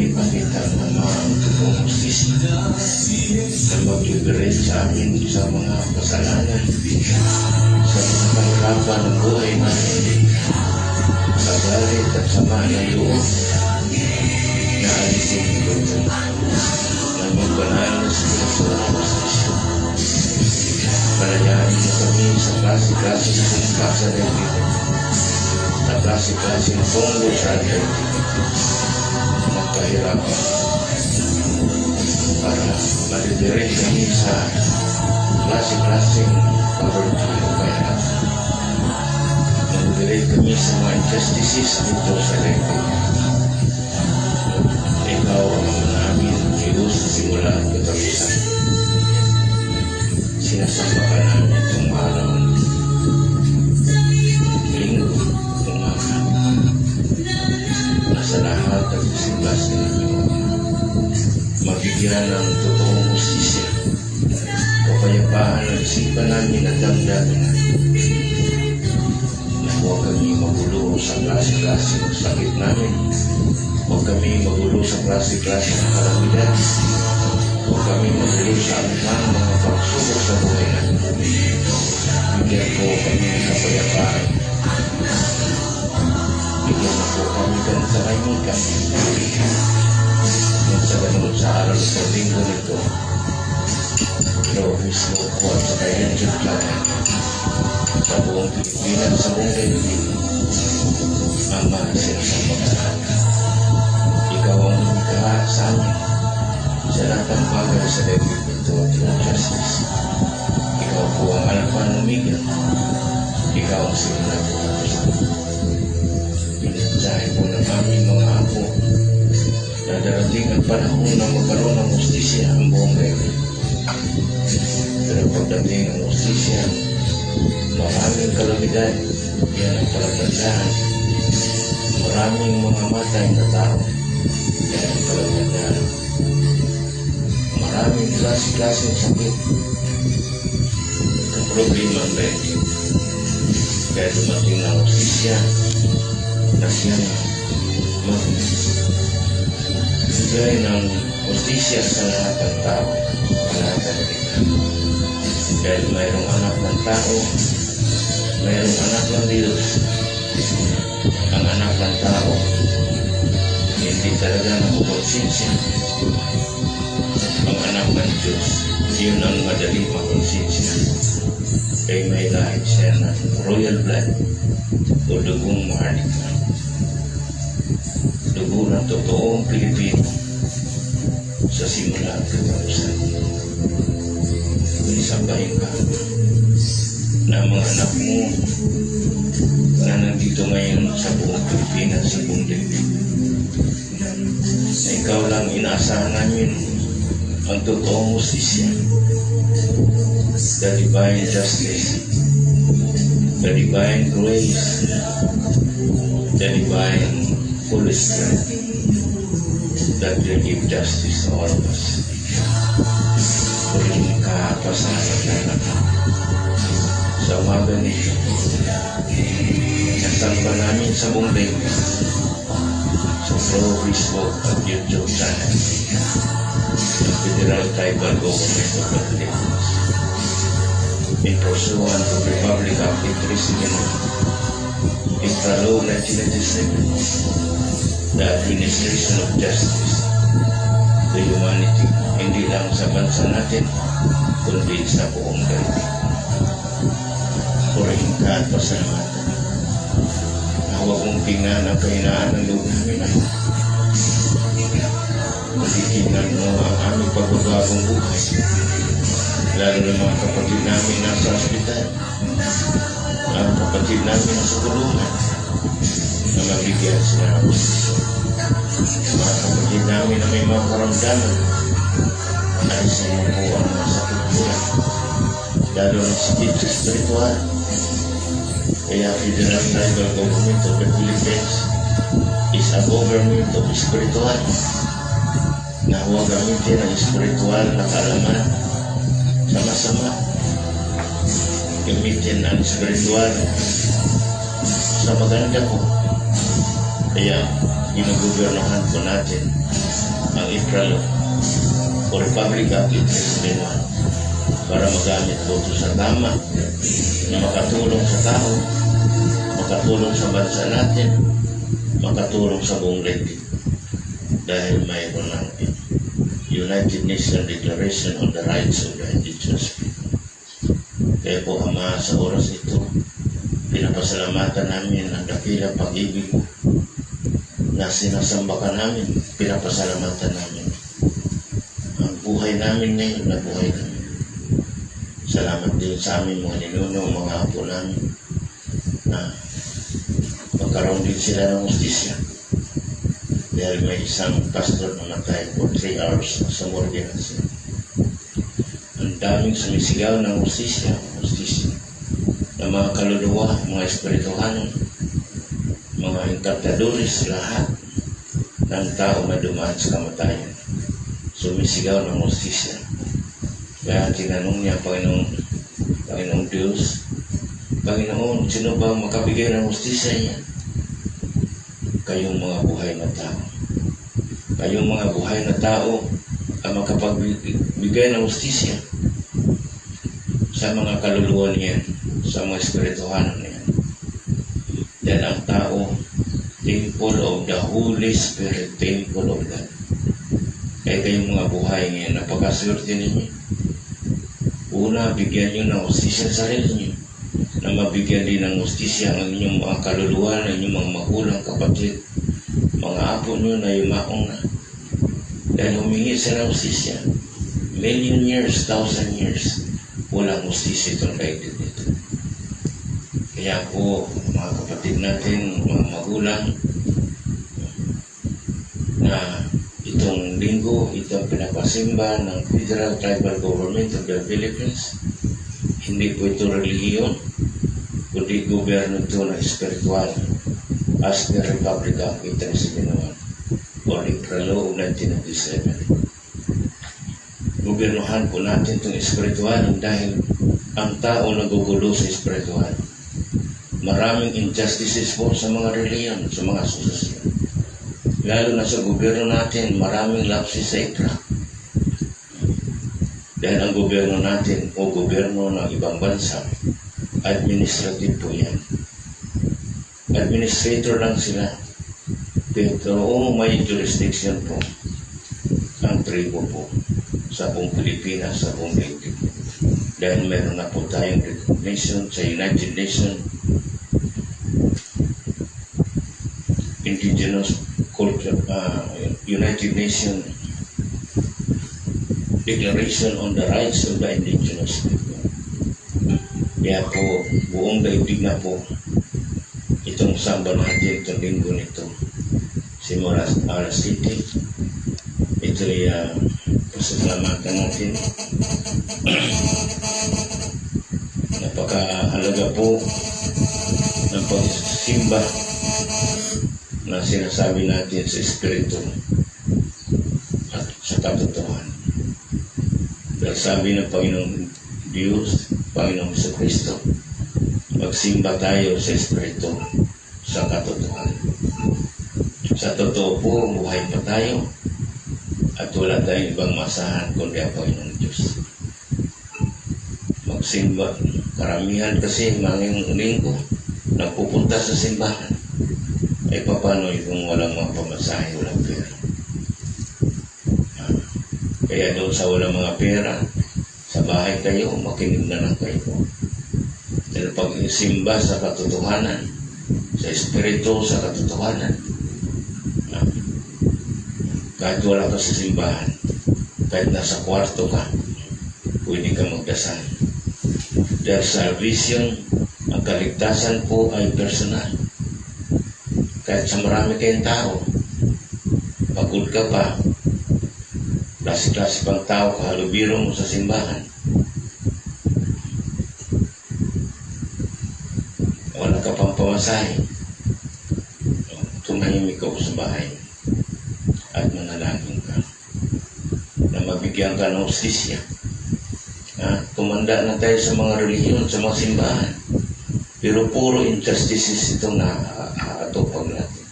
Ipakita ng mga totoong sisi pag-liberate sa amin sa mga kasalanan, sa mga kahirapan ng buhay namin, sa galit at sama ng loob na alisin ito ng magbanal na Espiritu ng Kristo. Palayain mo kami sa klase-klase ng sumpa sa daigdig, sa klase-klase ng tunggo sa daigdig, ng kahirapan, para maliberate kami sa klase-klaseng poverty o kahirapan. Maliberate kami sa mga injustices dito sa daigdig. Ikaw ang namin Diyos sa simula at katapusan. Sinasamba ka namin itong araw, linggo, umaga, na sa lahat at isimba sa inyo, mabigyan ng totoong hustisya, kapayapaan ng isipan namin at damdamin namin, na huwag kami magulo sa klase-klase ng sakit namin, huwag kami magulo sa klase-klase ng kalamidad, huwag kami magulo sa anumang mga pagsubok sa buhay namin. Bigyan po kami ng kapayapaan. Bigyan na po kami ng tahimikan. At sa ganun sa araw sa linggo nito, Lord, mismo po at sa kanyang channel, sa buong Pilipinas, sa buong daigdig, Ama, sinasamba ka namin. Ikaw ang lumikha sa amin sa lahat ng bagay sa daigdig nito at yung justice. Ikaw po ang Alpha and Omega. Ikaw ang simula po ng Diyos. Pinagsahin po ng aming mga apo na darating ang panahon na magkaroon ng justisya ang buong daigdig. Pero pagdating ang justisya, maraming kalamidad, yan ang palatandaan. Maraming mga matay na tao, yan ang palatandaan. Maraming klase-klaseng sakit ang problema ang daigdig. Kaya dumating na justisya na siyang magbigay ng justisya sa lahat ng tao, sa lahat ng daigdig. Dahil mayroong anak ng tao, mayroong anak ng Diyos. Ang anak ng tao, hindi talaga nakukonsensya. Ang anak ng Diyos, yun ang madali makonsensya. Kaya may lahit siya ng royal blood o dugong maharlika. Dugo ng totoong Pilipino sa simula at katapusan. Isambahin ka na mga anak mo na nandito ngayon sa buong Pilipinas, sa buong daigdig. Na ikaw lang inaasahan namin ang totoong justisya, the divine justice, the divine grace, the divine Holy Spirit that will give justice to all of us. Huling kapasahan na sa umaga nito, nasamba namin sa buong daigdig sa Facebook at YouTube channel ng Federal Tribal Government of the Philippines in pursuant to Republic Act 379, Infra-Law 1997, the administration of justice to humanity, hindi lang sa bansa natin, kundi sa buong daigdig. Purihin ka at pasalamatan na huwag mong tingnan ang kahinaan ng loob namin. Kundi tingnan mo ang aming pagbabagong buhay, lalo na mga kapatid namin nasa ospital, ang kapatid namin nasa kulungan, na mabigyan sila ng posisyon. Mga kapatid namin na may mga karamdaman, ay sa iyo po ang masakit nila, lalo ng sakit sa spiritual. Kaya Federal Tribal Government of the Philippines is a government of spiritual, na huwag gamitin ang spiritual na kaalaman sa masama. Gamitin ang spiritual sa maganda po. Kaya ginugobernohan po natin ang Infra-Law o Republic Act 379 para magamit po ito sa tama, na makatulong sa tao, makatulong sa bansa natin, makatulong sa buong daigdig. Dahil mayroon ng United Nations Declaration on the Rights of the Indigenous People. Kaya po, Ama, sa oras ito, pinapasalamatan namin ang dakilang pag-ibig na sinasamba ka namin. Pinapasalamatan namin ang buhay namin ngayon na buhay namin. Salamat din sa amin mga ninuno, mga apo namin na magkaroon din sila ng justisya. Dahil may isang pastor na namatay for 3 hours sa morgue natin. Ang daming sumisigaw ng justisya ng mga kaluluwa, mga espirituhan, mga encantadores, lahat ng tao na dumaan sa kamatayan. Sumisigaw ng justisya. Kaya tinanong niya, Panginoong Diyos, Panginoon, sino ba makabigay ng justisya niya? Kayong mga buhay na tao. Kayong mga buhay na tao ang makapagbigay ng justisya sa mga kaluluwa niya, sa mga espirituhanan niya. Dahil ang tao, temple of the Holy Spirit, temple of God. Kaya kayong mga buhay ngayon, napakaswerte ninyo. Una, bigyan nyo ng justisya sa sarili nyo, na mabigyan din ng justisya ang inyong mga kaluluwa, ng inyong mga magulang, kapatid, mga apo nyo na yumaong na. Dahil humingi sila ng justisya. Million years, 1,000 years, walang justisya itong daigdig nito. Kaya po, mga kapatid natin, mga magulang, na itong linggo, itong pinapasimba ng Federal Tribal Government of the Philippines, hindi po ito relihiyon, kundi gobyerno ito na espiritual, as the Republic Act 1871 or April Law of 1997. Gobyernohan po natin itong espiritual dahil ang tao nagugulo sa espiritual. Maraming injustices po sa mga reliyon, sa mga asosasyon. Lalo na sa gobyerno natin, maraming lapses sa ikra. Dahil ang gobyerno natin o gobyerno ng ibang bansa, administrative po yan. Administrator lang sila. Pero may jurisdiction po ang tribo po sa buong Pilipinas, sa buong daigdig. Dahil meron na po tayong recognition sa United Nations Indigenous Culture, United Nations Declaration on the Rights of the Indigenous People. Kaya po, buong daigdig na po itong samba natin, itong linggo nito. Simula alas City, ito ay pasalamatan natin. Napakahalaga po ng pagsimba na sinasabi natin sa Espiritu at sa katotohanan. Dahil sabi ng Panginoong Diyos, Panginoong Jesucristo, magsimba tayo sa Espiritu, sa katotohanan. Sa totoo po, buhay pa tayo at wala tayong ibang masahan kundi ang Panginoong Diyos. Magsimba. Karamihan kasi mga linggo nagpupunta sa simbahan. Ay paano kung walang mga pamasahe, walang pera? Kaya doon sa walang mga pera, sa bahay kayo, makinig na lang kayo. Dahil pag simba sa katotohanan, sa Espiritu, sa katotohanan, kahit wala ka sa simbahan, kahit nasa kwarto ka, pwede ka magdasal. Dahil salvation, ang kaligtasan po ay personal. Kahit sa marami kayong tao, pagod ka pa, klase-klase pang tao, kahalubiro mo sa simbahan, wala ka pang pamasahe, tumahimik ka sa bahay at manalangin ka na mabigyan ka ng hustisya. Tumanda na tayo sa mga relihiyon, sa mga simbahan, pero puro injustices itong nakakatupag natin.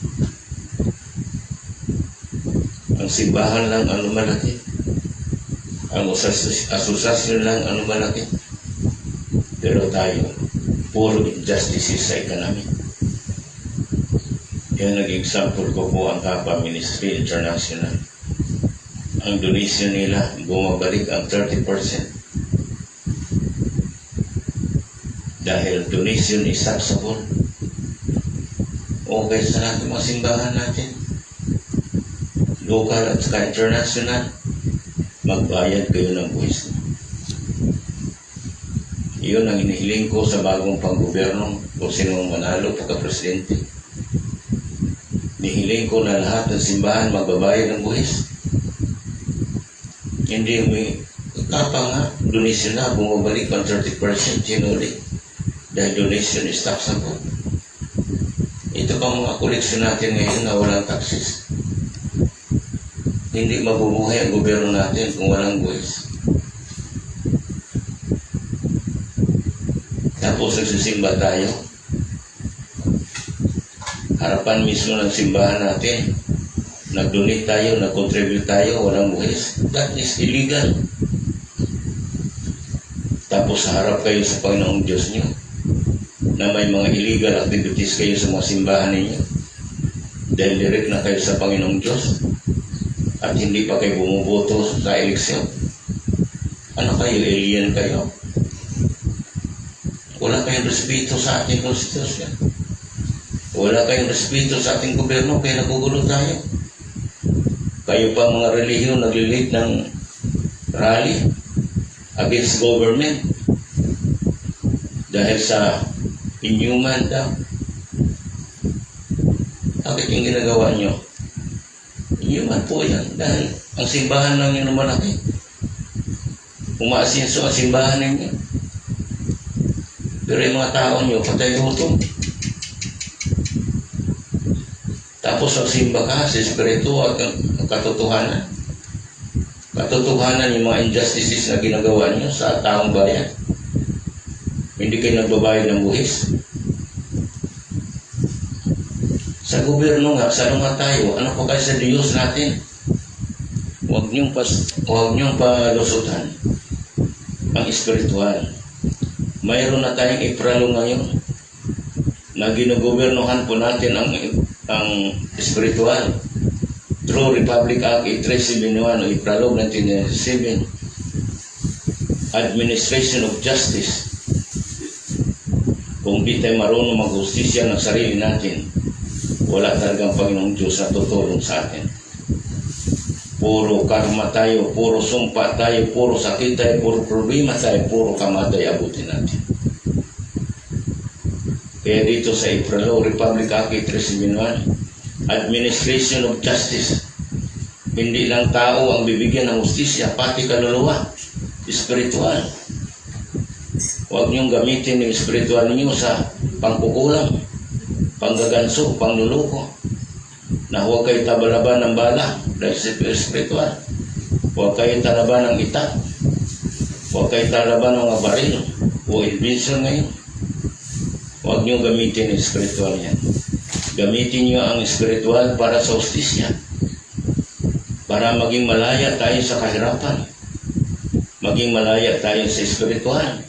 Ang simbahan lang ang lumalaki. Ang asosasyon lang ano malaki. Pero tayo, puro injustices sa economy. Yan nag-example ko po ang Kappa Ministry International. Ang donation nila, bumabalik ang 30%. Dahil donation is taxable. Okay sa natin mga simbahan natin. Local at saka international, magbayad kayo ng buwis. Iyon ang inihiling ko sa bagong panggoberno o sinong manalo pagka-presidente. Nihiling ko na lahat ng simbahan magbabayad ng buwis. Hindi may Kappa nga, donation na, bumabalik ang 30% sinuli. Dahil donation is taxable. Ito pa mga koleksyon natin ngayon na walang taxes. Hindi mabubuhay ang gobyerno natin kung walang buwis. Tapos nagsisimba tayo. Harapan mismo ng simbahan natin. Nag-donate tayo, nag-contribute tayo, walang buwis. That is illegal. Tapos sa harap kayo sa Panginoong Diyos niyo na may mga illegal activities kayo sa mga simbahan ninyo. Dahil direct na kayo sa Panginoong Diyos at hindi pa kayo bumuboto sa eleksyon. Ano kayo? Alien kayo? Wala kayong respeto sa ating konstitusyon. Wala kayong respeto sa ating gobyerno kaya nagugulo tayo. Kayo pa mga relihiyon naglilit ng rally against government dahil sa inhuman daw. Bakit yung ginagawa nyo? Inhuman po yan dahil ang simbahan lang yun na malaki. Umaasinso ang simbahan ninyo. Pero yung mga tao nyo, patay gutom. Tapos magsimba ka sa espiritu at katotohanan. Katotohanan yung mga injustices na ginagawa nyo sa taong bayan. Hindi kayo nagbabayad ng buhis. Sa gobyerno nga, sa nga tayo, ano pa kayo sa Diyos natin? Huwag niyong palusutan ang espiritual. Mayroon na tayong ipralo ngayon na ginugobernohan po natin ang espiritual. Through Republic Act 8371 o Ipralo 1997, Administration of Justice. Kung di tayo marunong maghustisya ng sarili natin, wala talagang Panginoong Diyos na tutulong sa atin. Puro karma tayo, puro sumpa tayo, puro sakit tayo, puro problema tayo, puro kamatay abutin natin. Kaya dito sa Ipralo, Republic Act 8371, Administration of Justice. Hindi lang tao ang bibigyan ng hustisya, pati kaluluwa, espiritual. Huwag niyong gamitin yung espiritual niyo sa pangkukulang, panggaganso, pangluluko. Na huwag kayo tabalaban ng bala dahil sa espiritual. Huwag kayo talaban ng itak. Huwag kayo talaban ng mga baril o invention ngayon. Huwag niyong gamitin yung espiritual yan. Gamitin niyo ang espiritual para sa hustisya. Para maging malaya tayo sa kahirapan. Maging malaya tayo sa espiritual.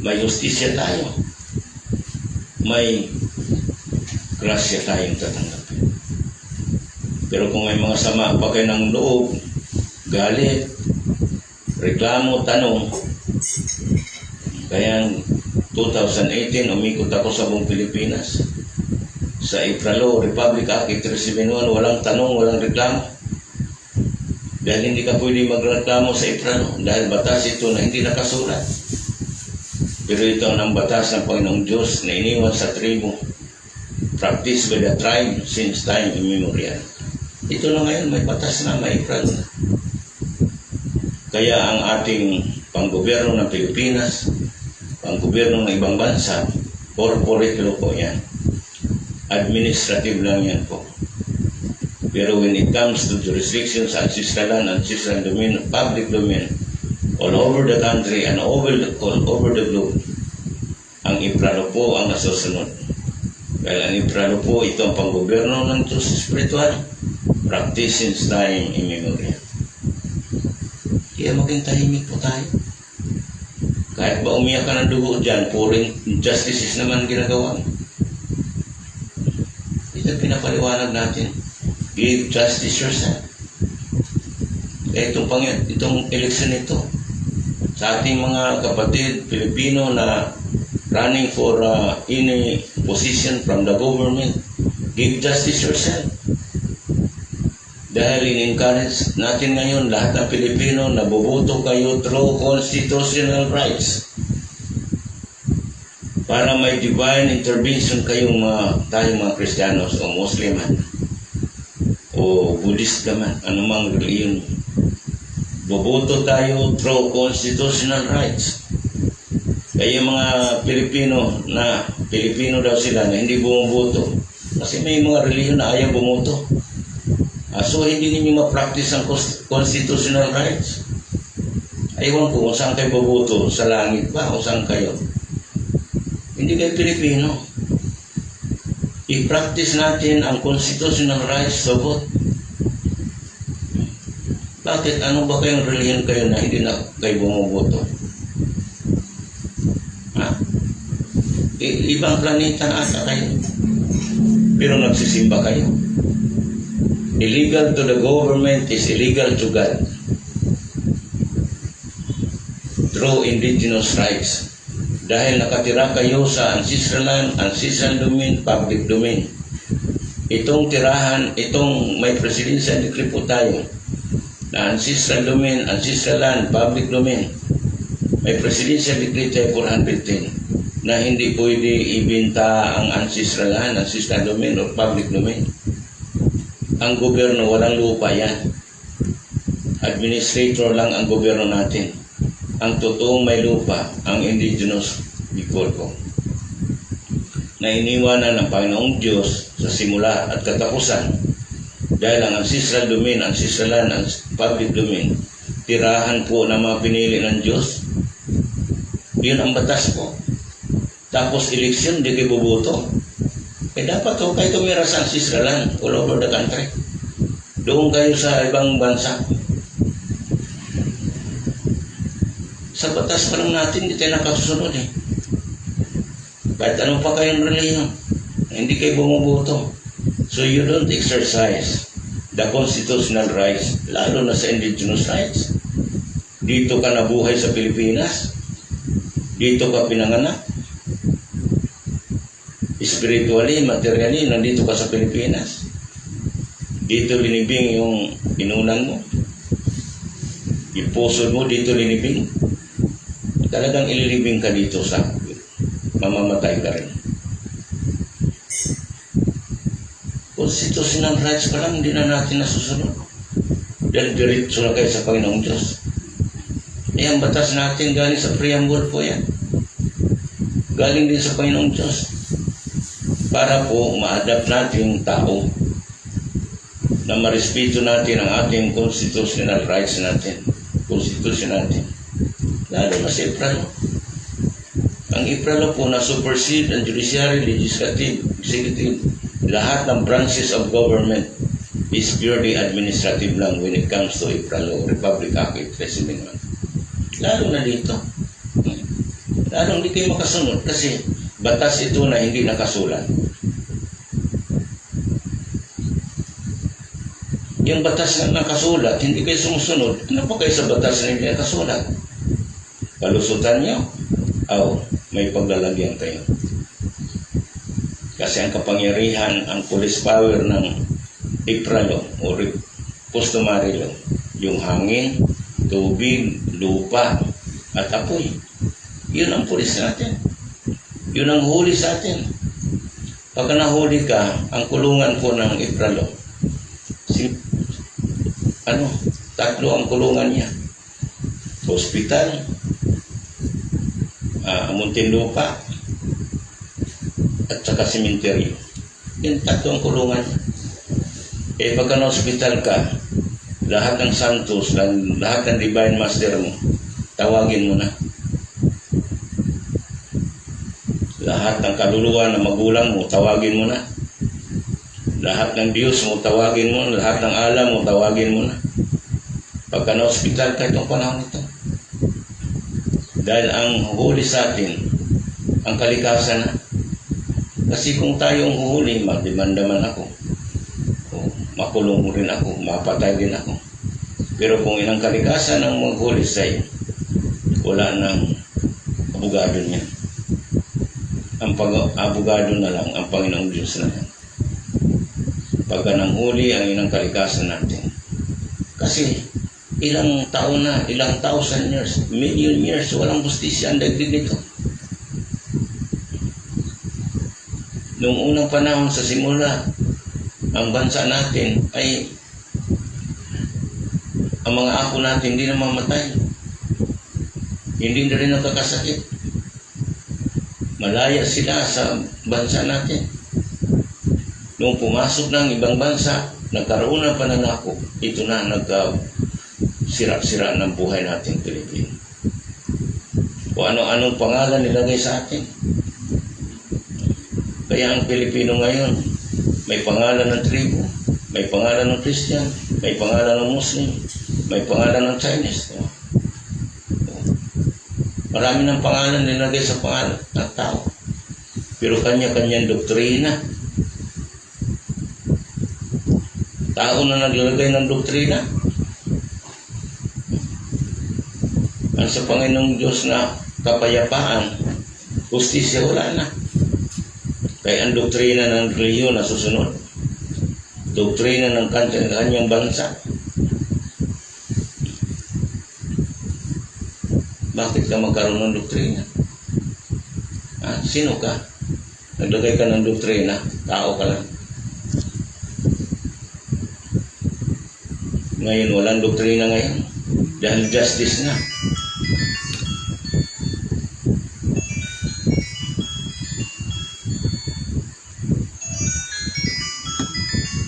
May hustisya tayo. May grasya tayong tatanggapin. Pero kung may mga sama pa kayo ng loob, galit, reklamo, tanong, kaya 2018 umikot ako sa buong Pilipinas. Sa Ipralo, Republic Act 8371, walang tanong, walang reklamo. Dahil hindi ka pwede magreklamo sa Ipralo, dahil batas ito na hindi nakasulat. Pero ito ang batas ng Panginoong Diyos na iniwan sa tribo, practiced by the tribe since time immemorial. Ito na ngayon, may batas na, may Ipralo na. Kaya ang ating panggobyerno ng Pilipinas, panggobyerno ng ibang bansa, corporate law po yan. Administrative lang yan po. Pero when it comes to jurisdictions, ancestral land, ancestral domain, public domain, all over the country and all over the globe, ang Ipralo po ang nasusunod. Dahil ang Ipralo po, ito ang panggobyerno ng Diyos espiritual, practice since time immemorial. Kaya maging tahimik po tayo. Kahit ba umiyak ka ng dugo dyan, pouring injustices naman ginagawa mo. Ito pinapaliwanag natin. Give justice yourself. Kaya itong eleksyon ito, sa ating mga kapatid Pilipino na running for any position from the government, give justice yourself. Dahil in-encourage natin ngayon lahat ng Pilipino na boboto kayo through constitutional rights para may divine intervention kayong tayong mga Kristiyanos o Muslim man o Buddhist ka man, anumang reliyon. Boboto tayo through constitutional rights. Kaya yung mga Pilipino daw sila na hindi bumoboto kasi may mga reliyon na ayaw bumoto. So hindi ninyo ma-practice ang constitutional rights. Aywan ko kung saan kayo boboto, sa langit ba o saan kayo? Hindi kayo Pilipino. I-practice natin ang constitutional rights to vote. Bakit? Ano ba kayong reliyon kayo na hindi na kayo bumoboto? Ibang planeta na ata kayo. Pero nagsisimba kayo. Illegal to the government is illegal to God. Through indigenous rights. Dahil nakatira kayo sa ancestral land, ancestral domain, public domain. Itong tirahan, itong may presidential decree po tayo na ancestral domain, ancestral land, public domain. May presidential decree tayo 410 na hindi pwede ibenta ang ancestral land, ancestral domain, or public domain. Ang gobyerno, walang lupa yan. Administrator lang ang gobyerno natin. Ang totoong may lupa, ang indigenous people ko. Na iniwanan ng Panginoong Diyos sa simula at katapusan. Dahil ang ancestral domain, ancestral land, ang public domain, tirahan po na mga pinili ng Diyos. Yun ang batas po. Tapos eleksyon, di kayo boboto. Dapat kayo tumira sa ancestral land all over the country. Doon kayo sa ibang bansa. Sa batas pa lang natin, hindi tayo nakasusunod eh. Kahit anong pa kayong reliyon, hindi kayo bumuboto. So you don't exercise the constitutional rights, lalo na sa indigenous rights. Dito ka nabuhay sa Pilipinas. Dito ka pinanganak. Spiritually, materially, nandito ka sa Pilipinas. Dito linibing yung inunan mo. Yung puso mo, dito linibing. Talagang ililibing ka dito sa mamamatay ka rin. Constitutional rights pa lang, hindi na natin nasusunod. Dahil diretso na kayo sa Panginoong Diyos. Ang batas natin galing sa preamble po yan. Galing din sa Panginoong Diyos. Para po ma-adapt natin yung tao na marespeto natin ang ating constitutional rights natin. Constitution natin. Lalo na sa Ipralo. Ang Ipralo po na supersede ang judiciary, legislative, executive, lahat ng branches of government is purely administrative lang when it comes to Ipralo, Republic Act 831. Lalo na dito. Lalo hindi kayo makasunod kasi batas ito na hindi nakasulat. Yung batas na nakasulat, hindi kayo sumusunod. Ano pa kayo sa batas na hindi nakasulat? Kalusutan nyo? May paglalagyan kayo. Kasi ang kapangyarihan, ang police power ng Ipralo o customary law, yung hangin, tubig, lupa, at apoy. Yun ang police natin. Yun ang huli sa atin. Pagka nahuli ka, ang kulungan po ng Ipralo, tatlo ang kulungan niya. Hospital, Muntinlupa, at saka sementeryo. Yung tatlo ang kulungan niya. Pagka na-hospital ka, lahat ng santos, lahat ng divine master mo, tawagin mo na. Lahat ng kaluluwa na magulang mo, tawagin mo na. Lahat ng Diyos mo, tawagin mo. Lahat ng alam mo, tawagin mo na. Pagka na-hospital ka itong panahon ito. Dahil ang huli sa atin, ang kalikasan na. Kasi kung tayo ang huhuli, magdemanda man ako. O, makulong rin ako, mapatay din ako. Pero kung inang kalikasan ang maghuli sa iyo, wala nang abogado niya. Ang abogado na lang, ang Panginoong Diyos na lang. Pagka nang huli ang inang kalikasan natin. Kasi ilang taon na, ilang thousand years, million years, walang justisya ang dagdig nito. Noong unang panahon sa simula, ang bansa natin ay ang mga apo natin hindi na mamatay. Hindi na rin nakakasakit. Malaya sila sa bansa natin. Nung pumasok ng ibang bansa, nagkaroon ng pananakop, ito na nagka-sira-sira ng buhay natin Pilipino. O ano-anong pangalan nilagay sa atin. Kaya ang Pilipino ngayon, may pangalan ng tribo, may pangalan ng Christian, may pangalan ng Muslim, may pangalan ng Chinese. Marami ng pangalan nilagay sa pangalan ng tao. Pero kanya-kanyang doktrina. Tao na naglalagay ng doktrina. Ang sa Panginoong Diyos na kapayapaan, justisya wala na. Kaya ang doktrina ng reliyon na susunod. Doktrina ng kanyang bansa. Bakit ka magkaroon ng doktrina? Sino ka? Naglagay ka ng doktrina, tao ka lang. Ngayon, walang doktrina ngayon. Dahil justice na.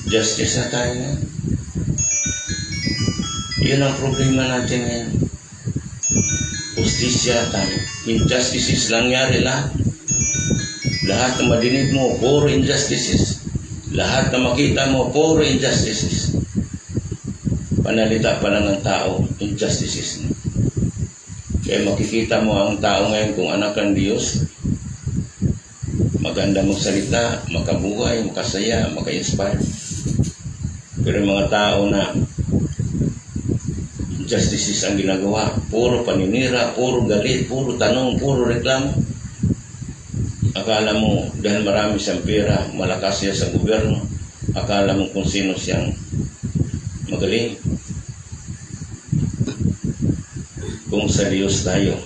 Justice na tayo ngayon. Yun ang problema natin ngayon. Justisya tayo. Injustices lang nangyari lahat. Lahat na madinig mo, puro injustices. Lahat na makita mo, puro injustices. Panalita pa lang ng tao, injustices. Kaya makikita mo ang tao ngayon kung anak ng Diyos. Maganda magsalita, makabuhay, makasaya, maka-inspire. Pero mga tao na injustices ang ginagawa, puro paninira, puro galit, puro tanong, puro reklamo. Akala mo dahil marami siyang pera, malakas siya sa gobyerno, akala mo kung sino siyang magaling. Kung sa Diyos tayo,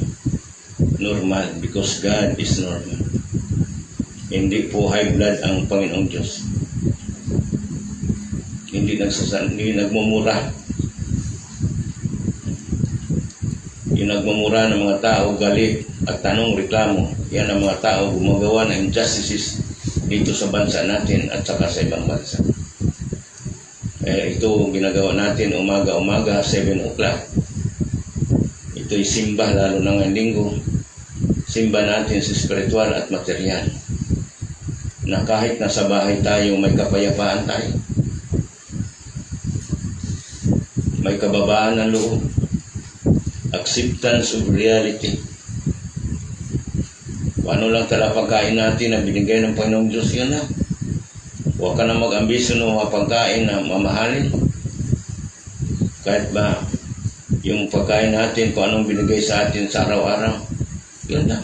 normal, because God is normal. Hindi po high blood ang Panginoong Diyos. Hindi nagmumura. Yung nagmumura ng mga tao, galit at tanong, reklamo, yan ang mga tao gumagawa ng injustices dito sa bansa natin at saka sa ibang bansa. Ito ginagawa natin umaga-umaga, 7 o'clock. Ito'y simba, lalo na ngayong linggo. Simba natin sa spiritual at material. Na kahit nasa bahay tayo, may kapayapaan tayo. May kababaan ng loob. Acceptance of reality. Paano lang tala pagkain natin na binigay ng Panginoong Diyos, yun na. Huwag ka na mag-ambisyon ng mga pagkain na mamahalin. Kahit ba yung pagkain natin, kung anong binigay sa atin sa araw-araw, yun na.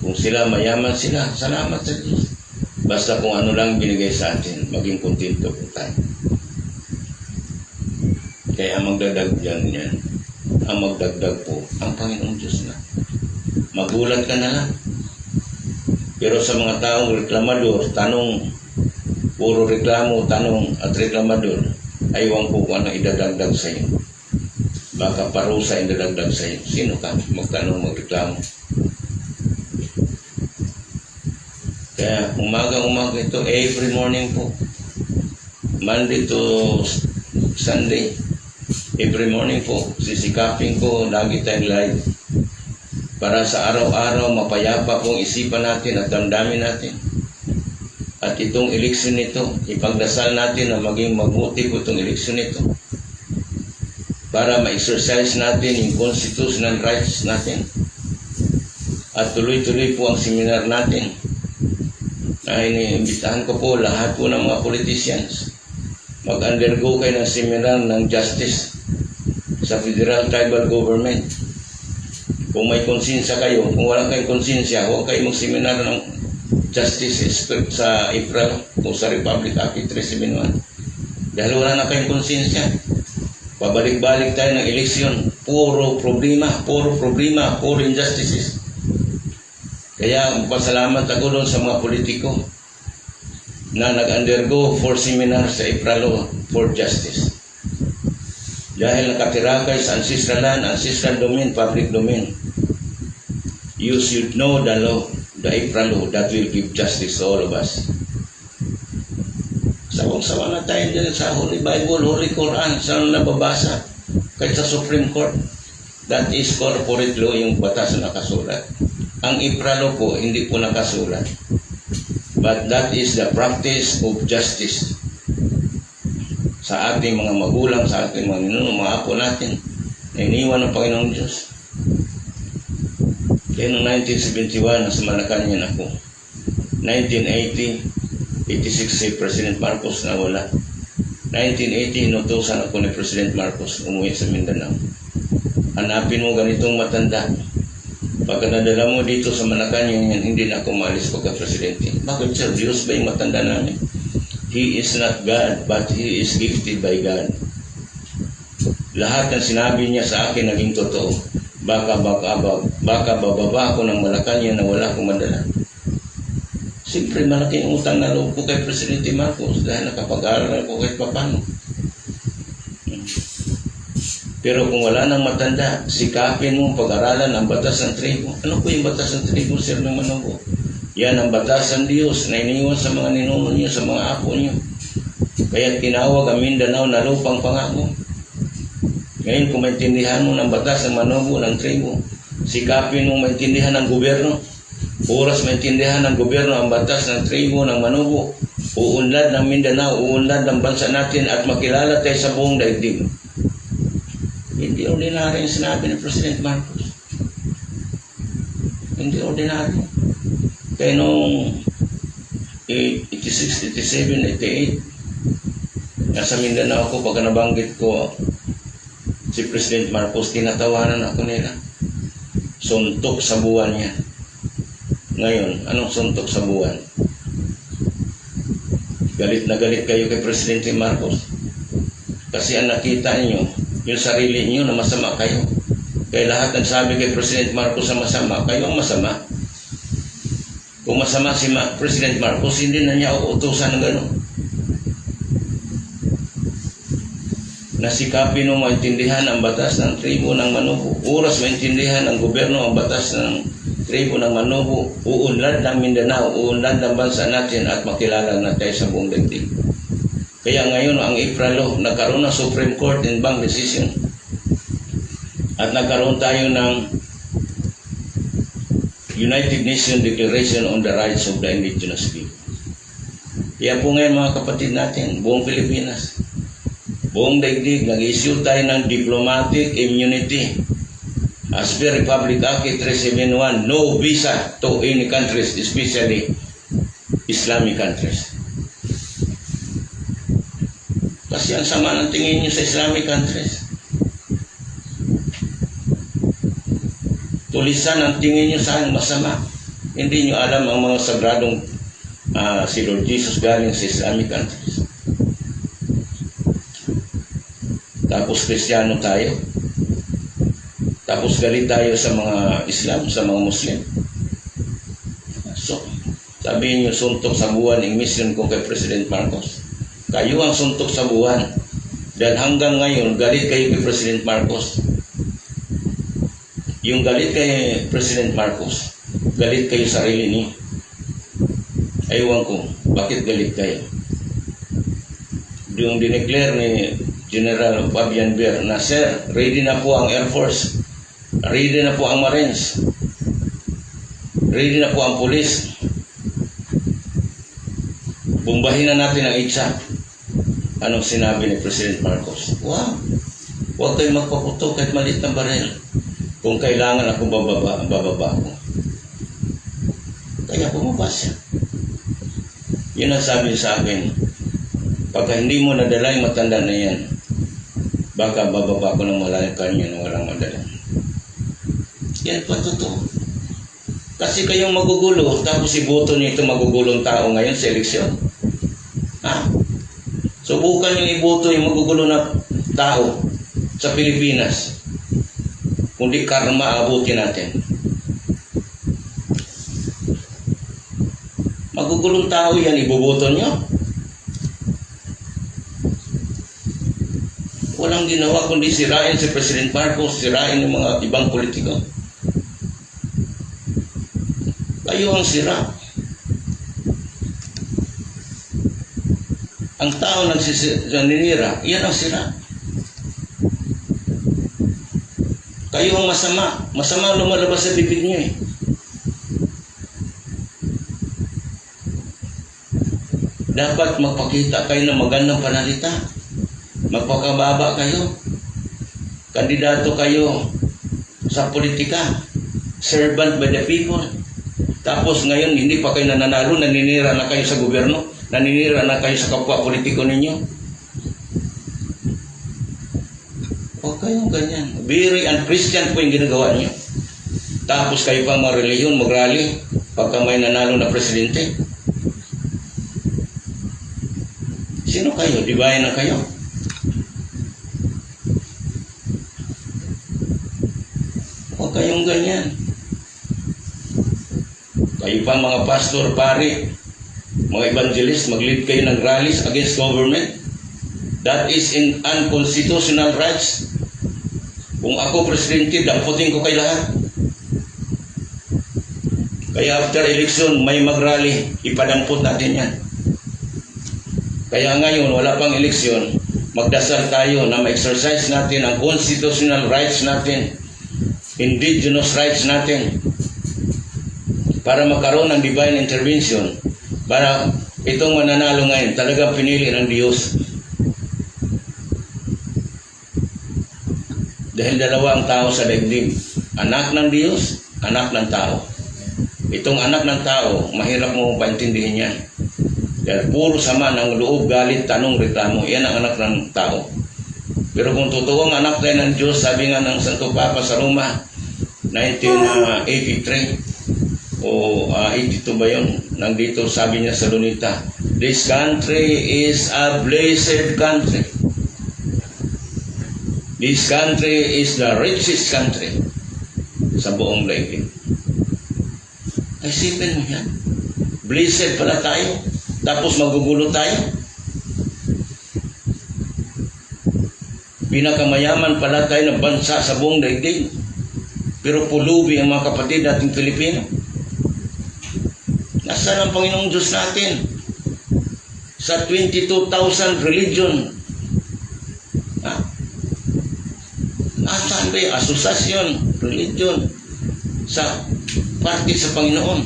Kung sila mayaman sila, salamat sa Diyos. Basta kung ano lang binigay sa atin, maging kontento po tayo. Kaya ang magdagdag yan, ang magdagdag po, ang Panginoong Diyos na. Magulat ka na lang. Pero sa mga taong reklamador, tanong, puro reklamo, tanong at reklamador, aywan po kung anong idadagdag sa iyo. Baka parusa idadagdag sa iyo. Sino ka? Magtanong, magreklamo. Kaya umaga-umaga ito, every morning po. Monday to Sunday. Every morning po, sisikapin ko, lagi tayong live. Para sa araw-araw, mapayapa pong isipan natin at damdamin natin. At itong eleksyon nito, ipagdasal natin na maging mabuti po itong eleksyon nito. para ma-exercise natin yung constitutional rights natin. At tuloy-tuloy po ang seminar natin. Iniimbitahan ko po lahat po ng mga politicians. Mag-undergo kayo ng seminar ng justice sa federal tribal government. Kung may konsensya kayo, kung wala kayong konsensya, huwag kayo mag-seminar ng justice sa April o sa Republic Act 371. Dahil wala na kayong konsensya. Pabalik-balik tayo ng eleksyon. Puro problema, puro injustices. Kaya pasalamat ako doon sa mga politiko na nag-undergo for seminar sa April for Justice. Dahil nakatira kayo sa ancestral land, ancestral domain, public domain. You should know the law, the April law that will give justice to all of us. Sawang-sawa na tayo dyan sa Holy Bible, Holy Quran, saan nababasa? Kahit sa Supreme Court. That is corporate law, yung batas na nakasulat. Ang April po, hindi po nakasulat. But that is the practice of justice. Sa ating mga magulang, sa ating mga ninuno, mga apo natin, na iniwan ng Panginoong Diyos. Kaya noong 1971, nasa Malacanang ako. 1980, 86 si President Marcos na wala. 1980, inutusan ako ni President Marcos umuwi sa Mindanao. Hanapin mo ganitong matanda. Pagka nadala mo dito sa Malacanang, hindi na ako maalis pagka-presidente. Bakit sir? Diyos ba yung matanda namin? He is not God, but He is gifted by God. Lahat ng sinabi niya sa akin naging totoo. Baka bababa ako ng Malacanang na wala akong madala. Siyempre, malaking utang na loob ko kay Presidente Marcos dahil nakapag-aaral ako kahit papano. Pero kung wala nang matanda, sikapin mong pag-aralan ang batas ng tribo. Ano po yung batas ng tribo, Sir ng Manobo? Yan ang batas ng Diyos na iniwan sa mga ninuno niyo, sa mga apo niyo. Kaya tinawag ang Mindanao na lupang pangako. Ngayon, kung maintindihan mo ng batas ng Manobo, ng tribo, sikapin mong maintindihan ng gobyerno. Oras maintindihan ng gobyerno ang batas ng tribo, ng Manobo. Uunlad ng Mindanao, uunlad ng bansa natin at makilala tayo sa buong daigdig. Hindi ordinary yung sinabi ni President Marcos. Hindi ordinary. Kaya noong 86, 87, 88, nasa Mindanao ako, pagka nabanggit ko si President Marcos, tinatawanan ako nila. Suntok sa buwan niya. Ngayon, anong suntok sa buwan? Galit na galit kayo kay Presidente Marcos. Kasi ang nakita niyo, yung sarili niyo na masama kayo. Kaya lahat nagsabi kay President Marcos na masama, kayo ang masama. Kung masama si President Marcos, hindi na niya uutusan ng gano'n. Nasikapin mo maintindihan ang batas ng tribo ng Manobo. Oras maintindihan ang gobyerno ang batas ng tribo ng Manobo. Uunlad ng Mindanao, uunlad ng bansa natin at makilala na tayo sa buong daigdig. Kaya ngayon ang April law, nagkaroon ng Supreme Court in bank decision. At nagkaroon tayo ng United Nations Declaration on the Rights of the Indigenous People. Kaya po ngayon mga kapatid natin, buong Pilipinas, buong daigdig, nag-issue tayo ng diplomatic immunity. As per Republic Act 371, no visa to any countries, especially Islamic countries. Kasi ang sama ng tingin nyo sa Islamic countries. Tulisan ang tingin nyo sa masama. Hindi nyo alam ang mga sagradong si Lord Jesus galing sa Islamic countries. Tapos Kristiyano tayo. Tapos galit tayo sa mga Islam, sa mga Muslim. So, sabihin nyo, suntok sa buwan ang mission ko kay President Marcos. Kayo ang suntok sa buwan. Dahil hanggang ngayon, galit kayo kay President Marcos. Yung galit kay President Marcos, galit kayo sa sarili niyo. Aywan ko, bakit galit kayo? Yung dineclare ni General Fabian Ver na, Sir, ready na po ang Air Force, ready na po ang Marines, ready na po ang Police. Bumbahin na natin ang ITSA. Anong sinabi ni President Marcos? Wow! Huwag kayong magpaputo kahit maliit na baril. Kung kailangan ako bababa ako. Kaya bumaba siya. Yun ang sabi sa akin, pagka hindi mo nadala yung matanda na yan, baka bababa ko ng malaking kanya na walang madala. Yan pa totoo. Kasi kayong magugulo, tapos iboto nito magugulong tao ngayon sa eleksyon. Ha? Subukan yung iboto yung magugulo na tao sa Pilipinas. Kundi karma abutin natin. Magugulong tao yan, iboboto nyo. Walang ginawa kundi sirain si President Marcos, sirain yung mga ibang politiko. Kayo ang sira. Ang tao nagsisinira, yan ang sira. Kayo ang masama. Masama lumalabas sa bibig nyo eh. Dapat magpakita kayo ng magandang panalita. Magpakababa kayo. Kandidato kayo sa politika. Servant by the people. Tapos ngayon, hindi pa kayo nananalo, naninira na kayo sa gobyerno, naninira na kayo sa kapwa politiko ninyo. Huwag kayong ganyan. Very unchristian po yung ginagawa niyo. Tapos kayo pa mga reliyon, mag-rally, pagka may nanalo na presidente. Sino kayo? Dibayan na kayo. Huwag kayong ganyan. Kayo pa mga pastor, pari, mga evangelist, mag-lead kayo ng rallies against government. That is in unconstitutional rights. Kung ako presidente, damputin ko kayo lahat. Kaya after election, may mag-rally, ipadampot natin yan. Kaya ngayon, wala pang eleksyon, magdasal tayo na ma-exercise natin ang constitutional rights natin, indigenous rights natin, para magkaroon ng divine intervention, para itong mananalo ngayon, talagang pinili ng Diyos. Dahil dalawa ang tao sa daigdig, anak ng Diyos, anak ng tao. Itong anak ng tao, mahirap mo paintindihin yan. Dahil puro sama ng loob, galit, tanong, reklamo, yan ang anak ng tao. Pero kung totoong anak tayo ng Diyos, sabi nga ng Santo Papa sa Roma, 1983, o 82 ba yun? Nandito sabi niya sa Lunita, this country is a blessed country. This country is the richest country sa buong daigdig. Isipin mo yan. Blessed pala tayo. Tapos magugulo tayo. Pinakamayaman pala tayo ng bansa sa buong daigdig. Pero pulubi ang mga kapatid nating Pilipino. Nasaan ang Panginoong Diyos natin? Sa 22,000 religion. Nasaan ba yung asosasyon, religion, sa parte sa Panginoon?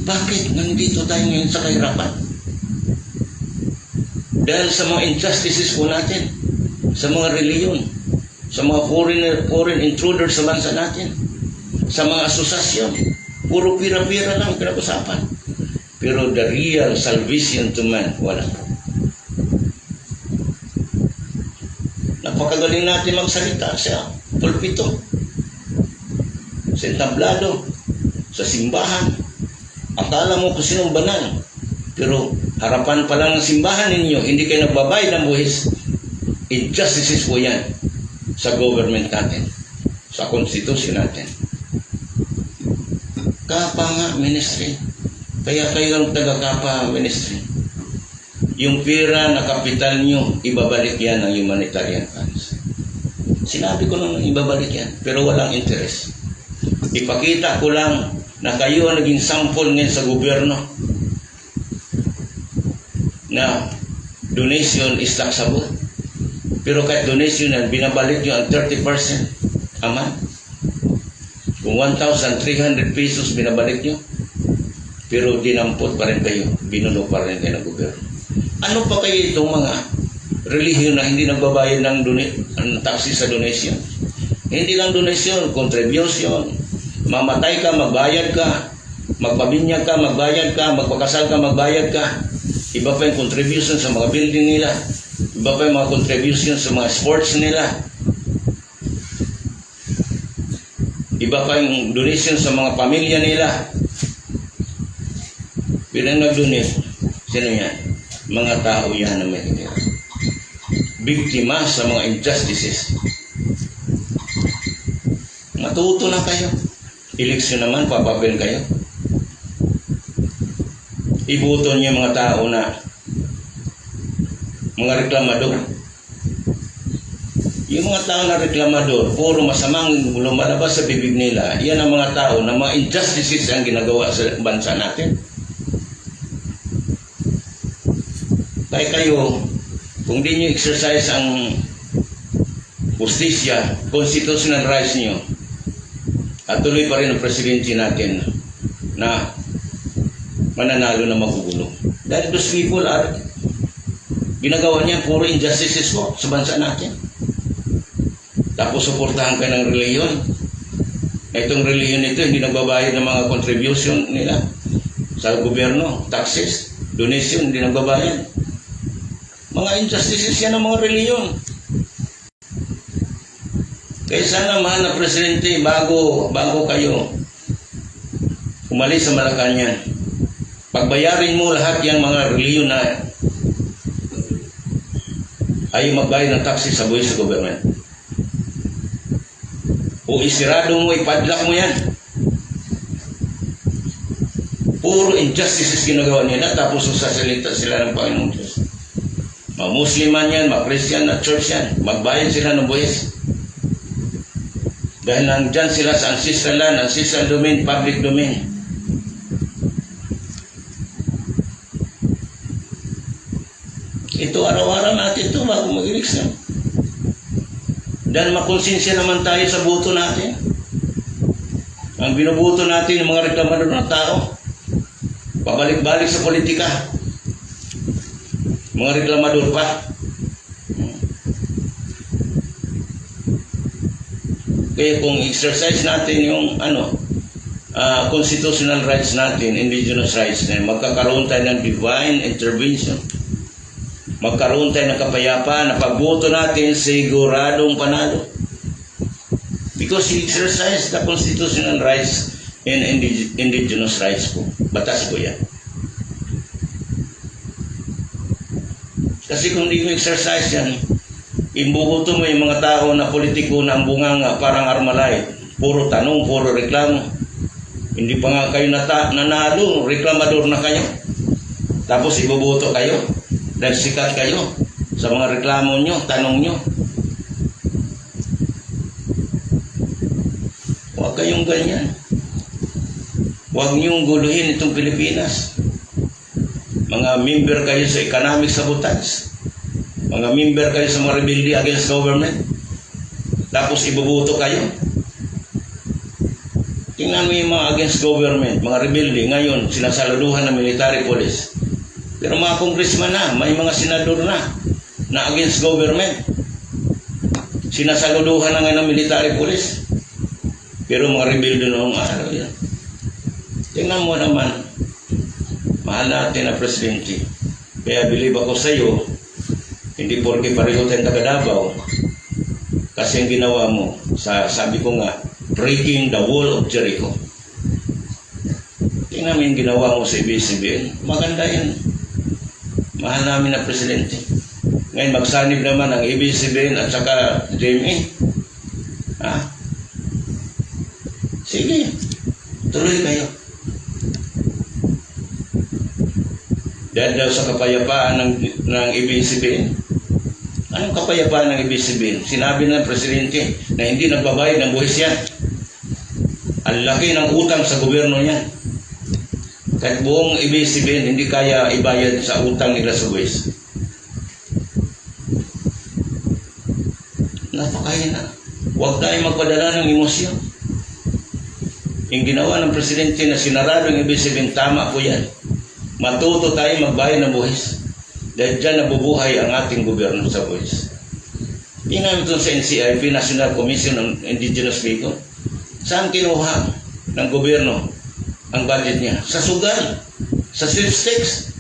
Bakit nandito tayo ngayon sa kahirapan? Dahil sa mga injustices po natin, sa mga reliyon, sa mga foreign intruders sa bansa natin, sa mga asosasyon, puro pira-pira lang pinag-usapan. Pero the real salvation to man, wala. Napakagaling natin magsalita sa pulpito, sa entablado, sa simbahan. Akala mo kung sinong banal. Pero harapan pa lang ng simbahan ninyo, hindi kayo nagbabayad ng buhis. Injustices po yan sa government natin, sa konstitusyon natin. Kapa nga ministry. Kaya kayo ang taga-kapa ministry. Yung pera na kapital nyo, ibabalik yan ng humanitarian funds. Sinabi ko nang ibabalik yan, pero walang interest. Ipakita ko lang na kayo ang naging sample ngayon sa gobyerno na donation is taxable. Pero kahit donation yan, binabalik nyo ang 30% a month. Kung 1,300 pesos binabalik nyo, pero dinampot pa rin kayo, binuno pa rin kayo ng gobyerno. Ano pa kayo itong mga relihiyon na hindi nagbabayad ng taxi sa donation. Hindi lang donation, contribution. Mamatay ka, magbayad ka. Magpabinyag ka, magbayad ka. Magpakasal ka, magbayad ka. Iba pa yung contribution sa mga building nila. Iba pa yung mga contribution sa mga sports nila. Iba pa yung donation sa mga pamilya nila. Bilang nag-donate, sino yan? Mga tao yan na may biktima sa mga injustices. Matuto na kayo. Eleksyon naman, papapil kayo. Ibuto niyo mga tao na mga reklamador. Yung mga tao na reklamador, puro masamang lumalabas sa bibig nila, yan ang mga tao na mga injustices ang ginagawa sa bansa natin. Kaya kayo, kung di nyo exercise ang justisya, constitutional rights nyo, at tuloy pa rin ang presidente natin na mananalo na magugulo. Dahil those people are ginagawa niya puro injustices po sa bansa natin. Tapos suportahan ka ng reliyon. Itong reliyon nito hindi nagbabayad ng mga contribution nila sa gobyerno, taxes, donation, hindi nagbabayad. Mga injustices yan ng mga reliyon. Kaya sana mahal na presidente, bago kayo umalis sa Malacanang, pagbayarin mo lahat yung mga reliyon na ay magbayad ng taxes sa buwis sa government. O isirado mo, ipadlock mo yan. Puro injustices ginagawa nila, tapos sasalita sila ng Panginoong Diyos. Musliman yan, Christian na church yan, magbayad sila ng buwis. Dahil nandyan sila sa ancestral land, ancestral domain, public domain. Ito araw-araw natin ito bago mag-eleksyon. Dahil makonsensya naman tayo sa boto natin. Ang binuboto natin ng mga reklamador ng tao, pabalik-balik sa politika. Mga reklamador pa. Kaya kung exercise natin yung constitutional rights natin, indigenous rights na magkakaroon tayo ng divine intervention. Magkaroon tayo ng kapayapaan na pagboto natin siguradong panalo. Because we exercise the constitutional rights and indigenous rights po. Batas po yan. Kasi kung hindi mo exercise yan, imbubuto mo yung mga tao na politiko na ang bunganga parang Armalite. Puro tanong, puro reklamo. Hindi pa nga kayo nanalo, reklamador na kayo. Tapos ibubuto kayo dahil sikat kayo sa mga reklamo nyo, tanong nyo. Huwag kayong ganyan. Huwag nyong guluhin itong Pilipinas. Mga member kayo sa economic sabotage. Mga member kayo sa mga rebelde against government. Tapos ibubuto kayo. Tingnan mo yung mga against government, mga rebelde, ngayon sinasaluduhan ng military police. Pero mga congressman na, may mga senador na against government. Sinasaluduhan na ngayon ng military police. Pero mga rebelde noong araw yan. Tingnan mo naman, mahal natin na presidente. Kaya believe ako sa iyo, hindi porke pareho tayong taga Davao. Kasi ang ginawa mo, sabi ko nga, breaking the wall of Jericho. Tingnan mo yung ginawa mo sa ABS-CBN. Maganda yan. Mahal namin na presidente. Ngayon magsanib naman ang ABS-CBN at saka GMA. Ha? Sige, tuloy kayo. Dahil daw sa kapayapaan ng ABS-CBN. Anong kapayapaan ng ABS-CBN? Sinabi ng presidente na hindi nagbabayad ng buwis yan. Ang laki ng utang sa gobyerno niyan. Kahit buong ABS-CBN hindi kaya ibayad sa utang nila sa buwis. Napakahina. Huwag tayo magpadala ng emosyon. Yung ginawa ng presidente na sinarado ng ABS-CBN, tama po yan. Matuto tayo magbayad ng buwis. Dahil dyan nabubuhay ang ating gobyerno sa voice. Tingnan ito sa NCIP, National Commission on Indigenous People. Saan kinuha ng gobyerno ang budget niya? Sa sugal, sa sweepstakes.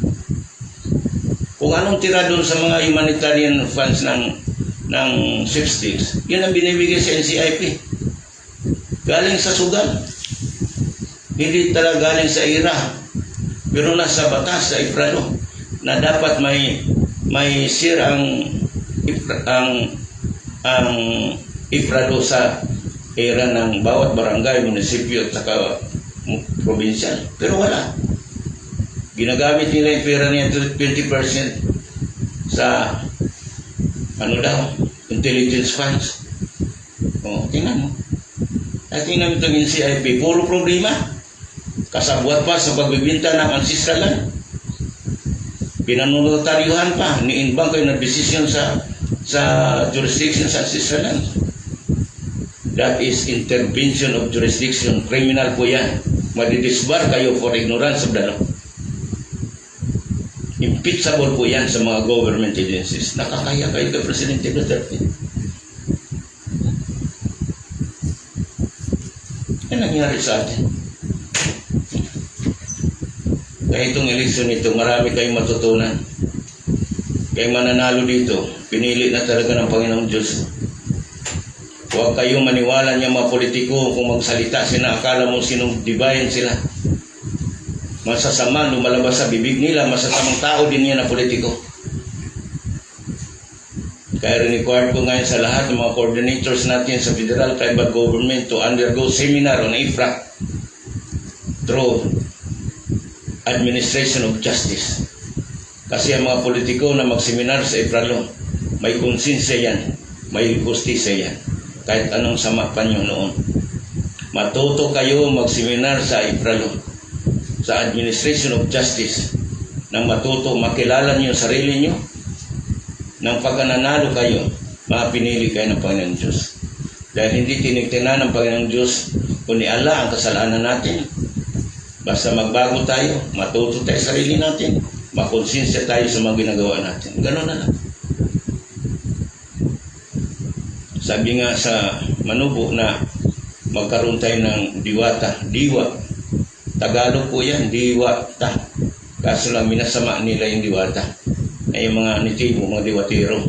Kung anong tira doon sa mga humanitarian funds ng sweepstakes, yun ang binibigay sa NCIP. Galing sa sugal. Hindi talaga galing sa IRA. Pero nasa batas, sa IFRADO, na dapat may share ang IFRADO sa era ng bawat barangay, munisipyo at saka provincial. Pero wala. Ginagamit nila yung pera niya 20% sa intelligence funds. O, tingnan mo. At tingnan mo itong NCIP, puro problema. Kasabwat pa sa pagbibinta ng ancestral land. Pinanunotaryuhan pa, ni-inbank kayo na desisyon sa jurisdiction sa ancestral land. That is intervention of jurisdiction. Criminal po yan. Madidisbar kayo for ignorance of the law. Impeachable po yan sa mga government agencies. Nakakaya kayo kay Presidente Duterte. Yan nangyari sa atin. Kaya itong eleksyon ito, marami kayong matutunan. Kaya mananalo dito, pinili na talaga ng Panginoong Diyos. Huwag kayong maniwala niya mga politiko kung magsalita sila, akala mo sinudibayan sila. Masasama, lumalabas sa bibig nila, masasamang tao din yan na politiko. Kaya required ko ngayon sa lahat ng mga coordinators natin sa federal tribal government to undergo seminar on IFRAC through administration of justice. Kasi ang mga politiko na magseminar sa IFRALO, may konsensya yan, may justisya yan. Kahit anong sama pa nyo noon. Matuto kayo magseminar sa IFRALO, sa administration of justice, nang matuto, makilala nyo sarili nyo, nang pagkananalo kayo, mapinili kayo ng Panginoon Diyos. Dahil hindi tinigtinan ng Panginoon Diyos, kundi Allah ang kasalanan natin. Basta magbago tayo, matuto tayo sa sarili natin, makonsensya tayo sa mga ginagawa natin. Gano'n na lang. Sabi nga sa Manubo na magkaroon tayo ng diwata, diwa. Tagalog po yan, diwata. Kaso lang minasama nila yung diwata. Ay yung mga nitibo, mga diwatero.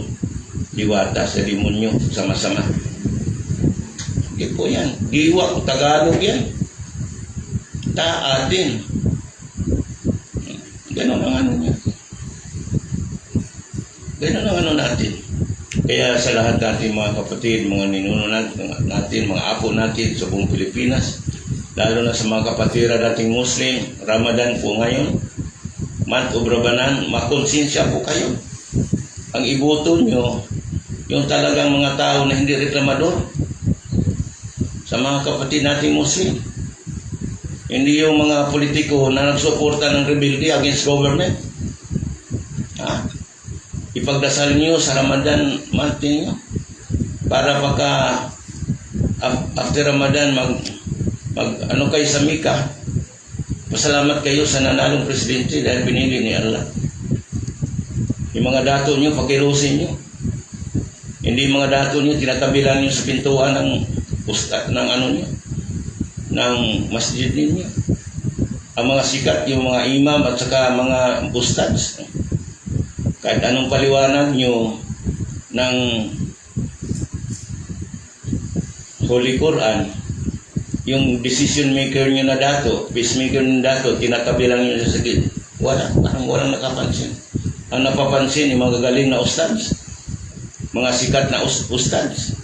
Diwata sa demonyo, sama-sama. Hindi po yan. Diwa, Tagalog yan. Atin. Ganon ang ano niya. Ganon ang ano natin. Kaya sa lahat natin mga kapatid, mga ninuno natin, mga apo natin sa buong Pilipinas, lalo na sa mga kapatira nating Muslim, Ramadan po ngayon, month of Ramadan, makonsensya po kayo. Ang iboto nyo, yung talagang mga tao na hindi reklamador sa mga kapatid nating Muslim. Hindi yung mga politiko na nagsuporta ng rebelde against government. Ipagdasal niyo sa Ramadan month niyo para pagka after Ramadan mag ano kayo sa Mika, pasalamat kayo sa nanalong presidente dahil pinili ni Allah. Yung mga dato niyo, pakirusin niyo. Hindi mga dato niyo tinatabilan niyo sa pintuan ng ustad ng ano niyo, ng masjid ninyo. Ang mga sikat, yung mga imam at saka mga ustads, kahit anong paliwanag nyo ng Holy Quran, yung decision maker nyo na dato, peacemaker nyo na dato, tinatabi lang nyo sa sakit. Parang walang nakapansin. Ang napapansin, yung mga gagaling na ustads, mga sikat na ustads,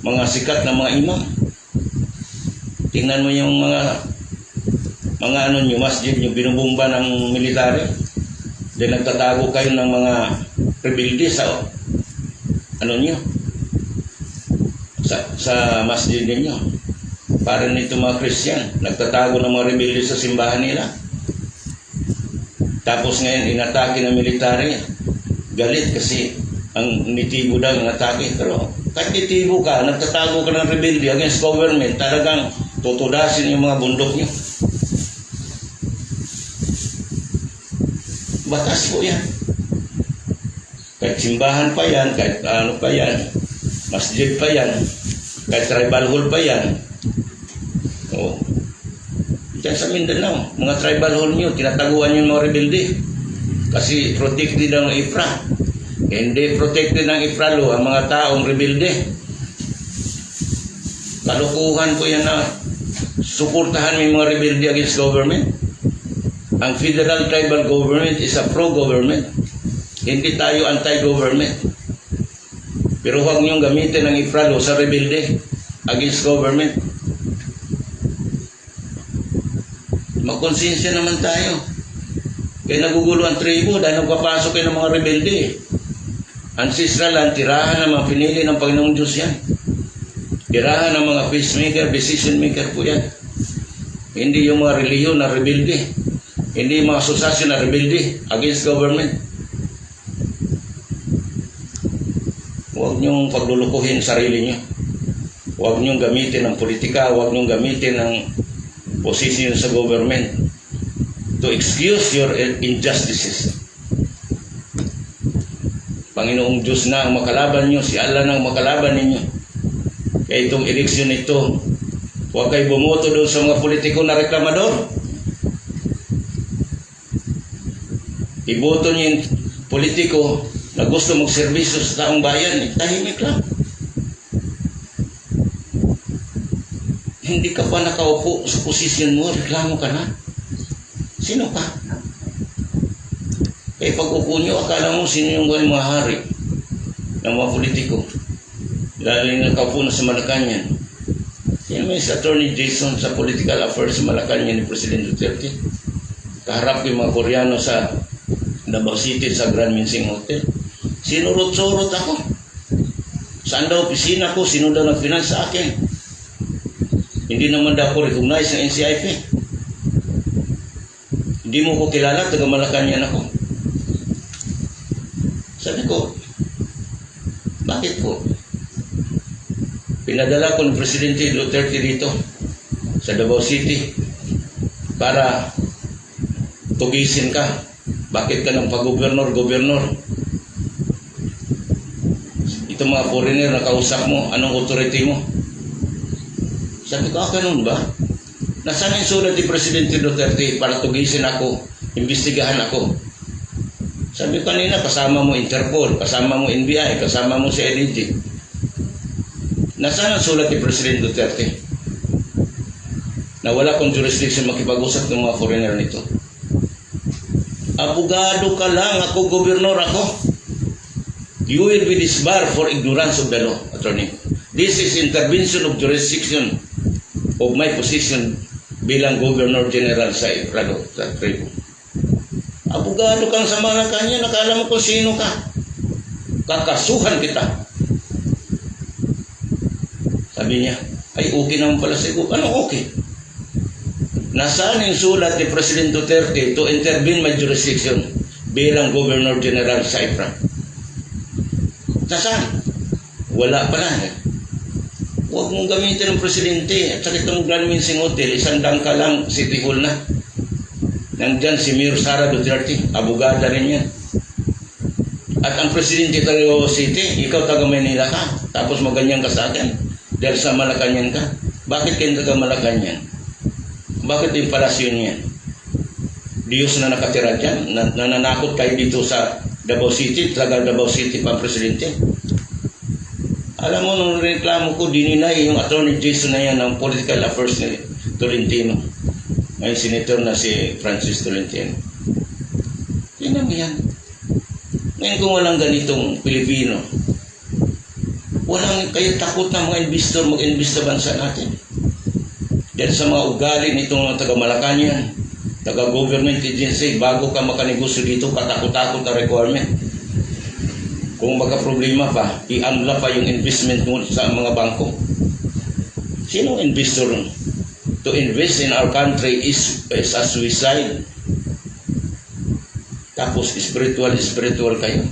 mga sikat na mga imam. Tingnan mo yung mga ano nyo, masjid nyo, binubumba ng military. Then nagtatago kayo ng mga rebelde sa ano nyo, sa masjid ninyo. Para nito mga Christian, nagtatago ng mga rebelde sa simbahan nila. Tapos ngayon, inatake ng military. Galit kasi ang nitibo daw inatake. Pero kahit nitibo ka, nagtatago ka ng rebelde against government, talagang tutudasin yung mga bundok nyo. Batas po yan. Kahit simbahan pa yan, kahit ano pa yan, masjid pa yan, kahit tribal hall pa yan. Oo. Diyan sa Mindanao, mga tribal hall nyo, tinataguan yung mga rebelde. Kasi protected ng IFRA. Hindi protected ng IFRA ang mga taong rebelde. Kalukuhan ko yan na suportahan yung mga rebelde against government. Ang federal tribal government is a pro-government. Hindi tayo anti-government. Pero huwag niyong gamitin ang IFRA sa rebelde against government. Magkonsensya naman tayo. Kaya nagugulo ang tribo dahil nagpapasok kayo ng mga rebelde. Ancestral land, tirahan ng mga pinili ng Panginoong Diyos yan. Tirahan ng mga peacemaker, decision maker po yan. Hindi yung mga reliyon na rebelde. Hindi yung mga asosasyon na rebelde against government. Huwag niyong paglulukuhin sarili niyo. Huwag niyong gamitin ng politika, huwag niyong gamitin ng posisyon sa government to excuse your injustices. Panginoong Diyos na ang makalaban niyo, si Allah na ang makalaban ninyo. Kaya itong eleksyon ito, huwag kayo bumoto doon sa mga politiko na reklamador. Iboto niyo yung politiko na gusto magserbisyo sa taong bayan, tahimik lang. Hindi ka pa nakaupo sa posisyon mo, reklamo ka na. Sino ka? Kaya pag upo nyo, akala mo sino yung mga hari ng mga politiko. Lalo yung nakaupo na sa Malacanang. Yan may sa Attorney Jason sa political affairs sa Malacanang ni President Duterte. Kaharap yung mga Koreano sa Davao City sa Grand Minsing Hotel. Sinurot-surot ako. Saan daw opisina ko? Sino daw nag-finance sa akin? Hindi naman daw ako recognize ng NCIP. Hindi mo ko kilala, taga Malacanang ako. Sabi ko, bakit po? Pinadala ko ng Presidente Duterte dito sa Davao City para tugisin ka. Bakit ka ng pag-gobernor? Itong mga foreigner na kausap mo, anong authority mo? Sabi ko, ganun ba? Nasaan yung sulat ni Presidente Duterte para tugisin ako, imbestigahan ako? Sabi ko kanina, kasama mo Interpol, kasama mo NBI, kasama mo CIDG. Nasaan ang sulat ni Presidente Duterte? Na wala kong jurisdiction makipag-usap ng mga foreigner nito. Abogado ka lang, ako gobernor ako. You will be disbarred for ignorance of the law, attorney. This is intervention of jurisdiction of my position bilang Governor General sa Ifrado, sa tribo. Abogado kang sa Malacanang, nakala mo kung sino ka. Kakasuhan kita. Sabi niya, ay okay naman pala sa iko. Ano okay? Nasaan yung sulat ni President Duterte to intervene my jurisdiction bilang Governor General sa Ifra? Nasaan? Wala pala eh. Huwag mong gamitin ng presidente. At saka itong Grand Minsing Hotel, isang dangka lang, City Hall na. Nandyan si Mayor Sara Duterte, abogada rin yan. At ang presidente Davao City, ikaw taga Manila ka, tapos maganyan ka sa akin, dahil sa Malacanang ka. Bakit kayo taga Malacanang? Bakit yung palasyon niyan? Diyos na nakatira dyan, nananakot kayo dito sa Davao City, talaga Davao City pa ang presidente. Alam mo, nung reklamo ko, dininay yung Attorney Jason na yan ng political affairs ni Tolentino. Ngayon, senator na si Francis Tolentino. Tingnan mo yan. Ngayon kung walang ganitong Pilipino, walang kayo takot na mga investor mag-invest sa bansa natin. Dahil sa mga ugali nitong mga taga-Malacanang, taga-government agency, bago ka makanegosyo dito, katakot-takot na requirement. Kung magka-problema pa, i-unlock pa yung investment mo sa mga bangko. Sino investor? To invest in our country is a suicide. Tapos spiritual kayo.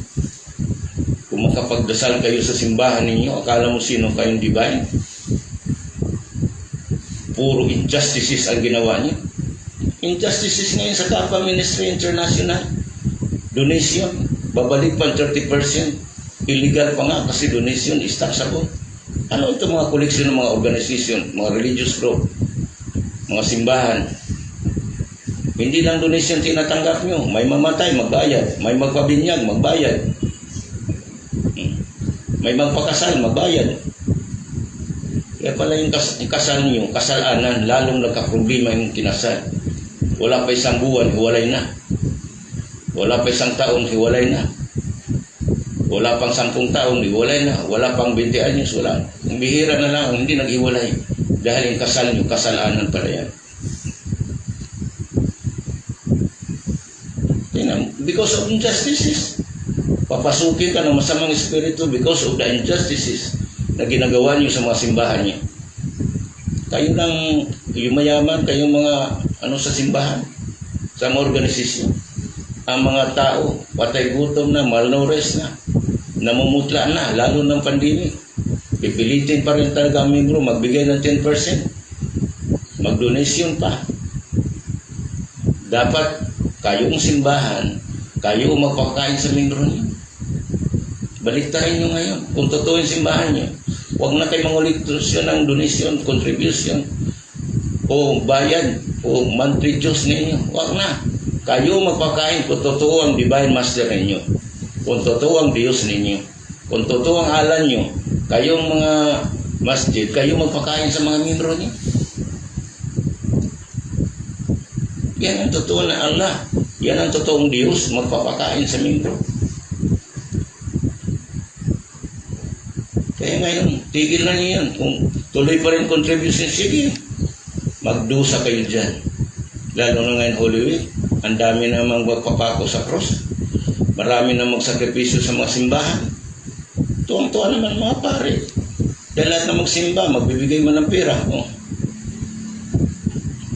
Kung makapagdasal kayo sa simbahan ninyo, akala mo sino kayong divine. Puro injustices ang ginawa niyo. Injustices ngayon sa Kapwa Ministry International. Donation. babalik pa 30%. Illegal pa nga kasi donation is taxable. Ano ito mga koleksyon ng mga organization, mga religious group, mga simbahan? Hindi lang donation tinatanggap nyo. May mamatay, magbayad. May magpabinyag, magbayad. May magpakasal, magbayad. Kaya pala yung kasal nyo, kasalanan, lalong nagkaproblema yung kinasal. Wala pa isang buwan, hiwalay na. Wala pa isang taon, hiwalay na. Wala pang 10 taon, hiwalay na. Wala pang 20 anyos, wala. Ang bihira na lang, hindi naghiwalay. Dahil yung kasal nyo, kasalanan pala yan. Because of injustices. Papasukin ka ng masamang espiritu because of the injustices na ginagawa niyo sa mga simbahan niyo. Kayo lang, yung mayaman, kayong mga sa simbahan, sa mga organisasyon. Ang mga tao, patay gutom na, malnourished na, namumutla na, lalo ng pandemic. Pipilitin pa rin talaga ang membro, magbigay ng 10%. Mag-donation pa. Dapat kayong simbahan, kayo magpakain sa membro niyo. Baliktarin nyo ngayon. Kung totoo yung simbahan nyo, huwag na kayo mangulitusyon ng donation, contribution, o bayad, o monthly dues ninyo. Huwag na. Kayo magpakain kung totoo ang divine master ninyo. Kung totoo ang Diyos ninyo. Kung totoo ang alan nyo, kayong mga masjid, kayo magpakain sa mga membro nyo. Yan ang totoo na Allah. Yan ang totoong Diyos, magpapakain sa membro. Kaya ngayon, tigil na niyo yan. Kung tuloy pa rin contribution, sige. Magdusa kayo dyan. Lalo na ngayon Holy Week, ang dami namang magpapako sa cross. Marami na magsakripisyo sa mga simbahan. Tuwang-tuwa naman mga pare. Dahil lahat na magsimba, magbibigay mo ng pera. Oh.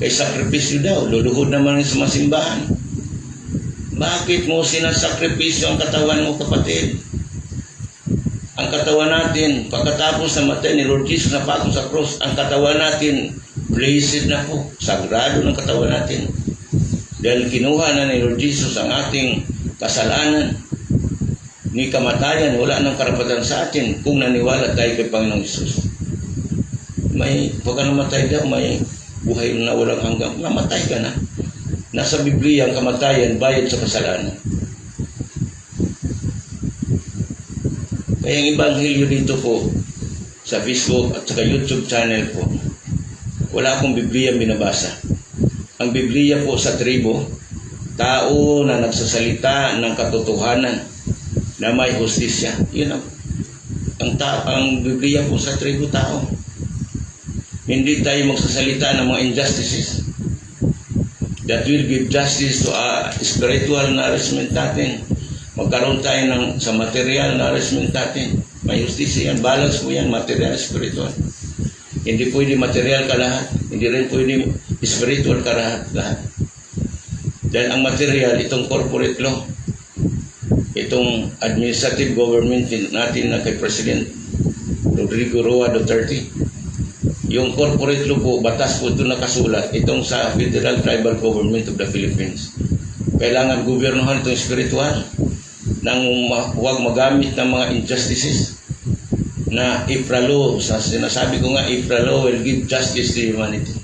Kay sakripisyo daw, luluhod naman sa mga simbahan. Bakit mo sinasakripisyo ang katawan mo, kapatid? Ang katawan natin, pagkatapos na matay ni Lord Jesus na patong sa cross, ang katawan natin, blessed na po, sagrado ng katawan natin. Dahil kinuha na ni Lord Jesus ang ating kasalanan, ni kamatayan, wala nang karapatan sa atin kung naniwala tayo kay Panginoong Jesus. May, pagka namatay daw, may buhay na walang hanggang, namatay ka na. Nasa Biblia ang kamatayan, bayad sa kasalanan. Kaya ang Ebanghelyo dito po, sa Facebook at sa YouTube channel po, wala akong Biblia binabasa. Ang Biblia po sa tribo, tao na nagsasalita ng katotohanan na may hustisya. Yun ang Biblia po sa tribo, tao. Hindi tayo magsasalita ng mga injustices that will give justice to spiritual nourishment natin. Magkaroon tayo sa material nourishment natin. May hustisya yan. Balance po yan, material, spiritual. Hindi pwede material ka lahat. Hindi rin pwede spiritual ka lahat. Dahil ang material, itong corporate law, itong administrative government natin na kay President Rodrigo Roa Duterte, yung corporate law po, batas po ito nakasulat, itong sa Federal Tribal Government of the Philippines. Kailangan gobernohan itong spiritual nang huwag magamit ng mga injustices na IFRA law. Sinasabi ko nga, IFRA law will give justice to humanity.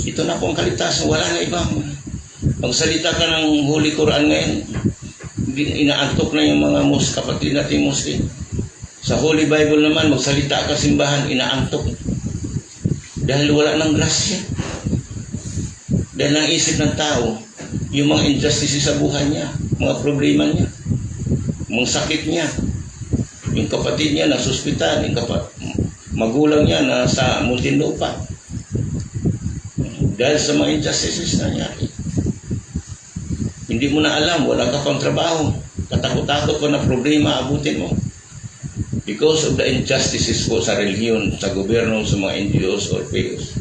Ito na po ang kalitasan, wala na ibang. Magsalita ka ng Holy Quran ngayon, inaantok na yung mga kapatid natin Muslim. Sa Holy Bible naman, magsalita ka simbahan, inaantok. Dahil wala ng grasya. Dahil ang isip ng tao, yung mga injustices sa buhay niya, mga problema niya, mga sakit niya, yung kapatid niya nasa ospital, yung magulang niya nasa Muntinlupa. Dahil sa mga injustices na niya. Hindi mo na alam, wala ka pang trabaho, katakot-takot pa na problema abutin mo. Because of the injustices po sa religion, sa gobyerno, sa mga NGOs or POs.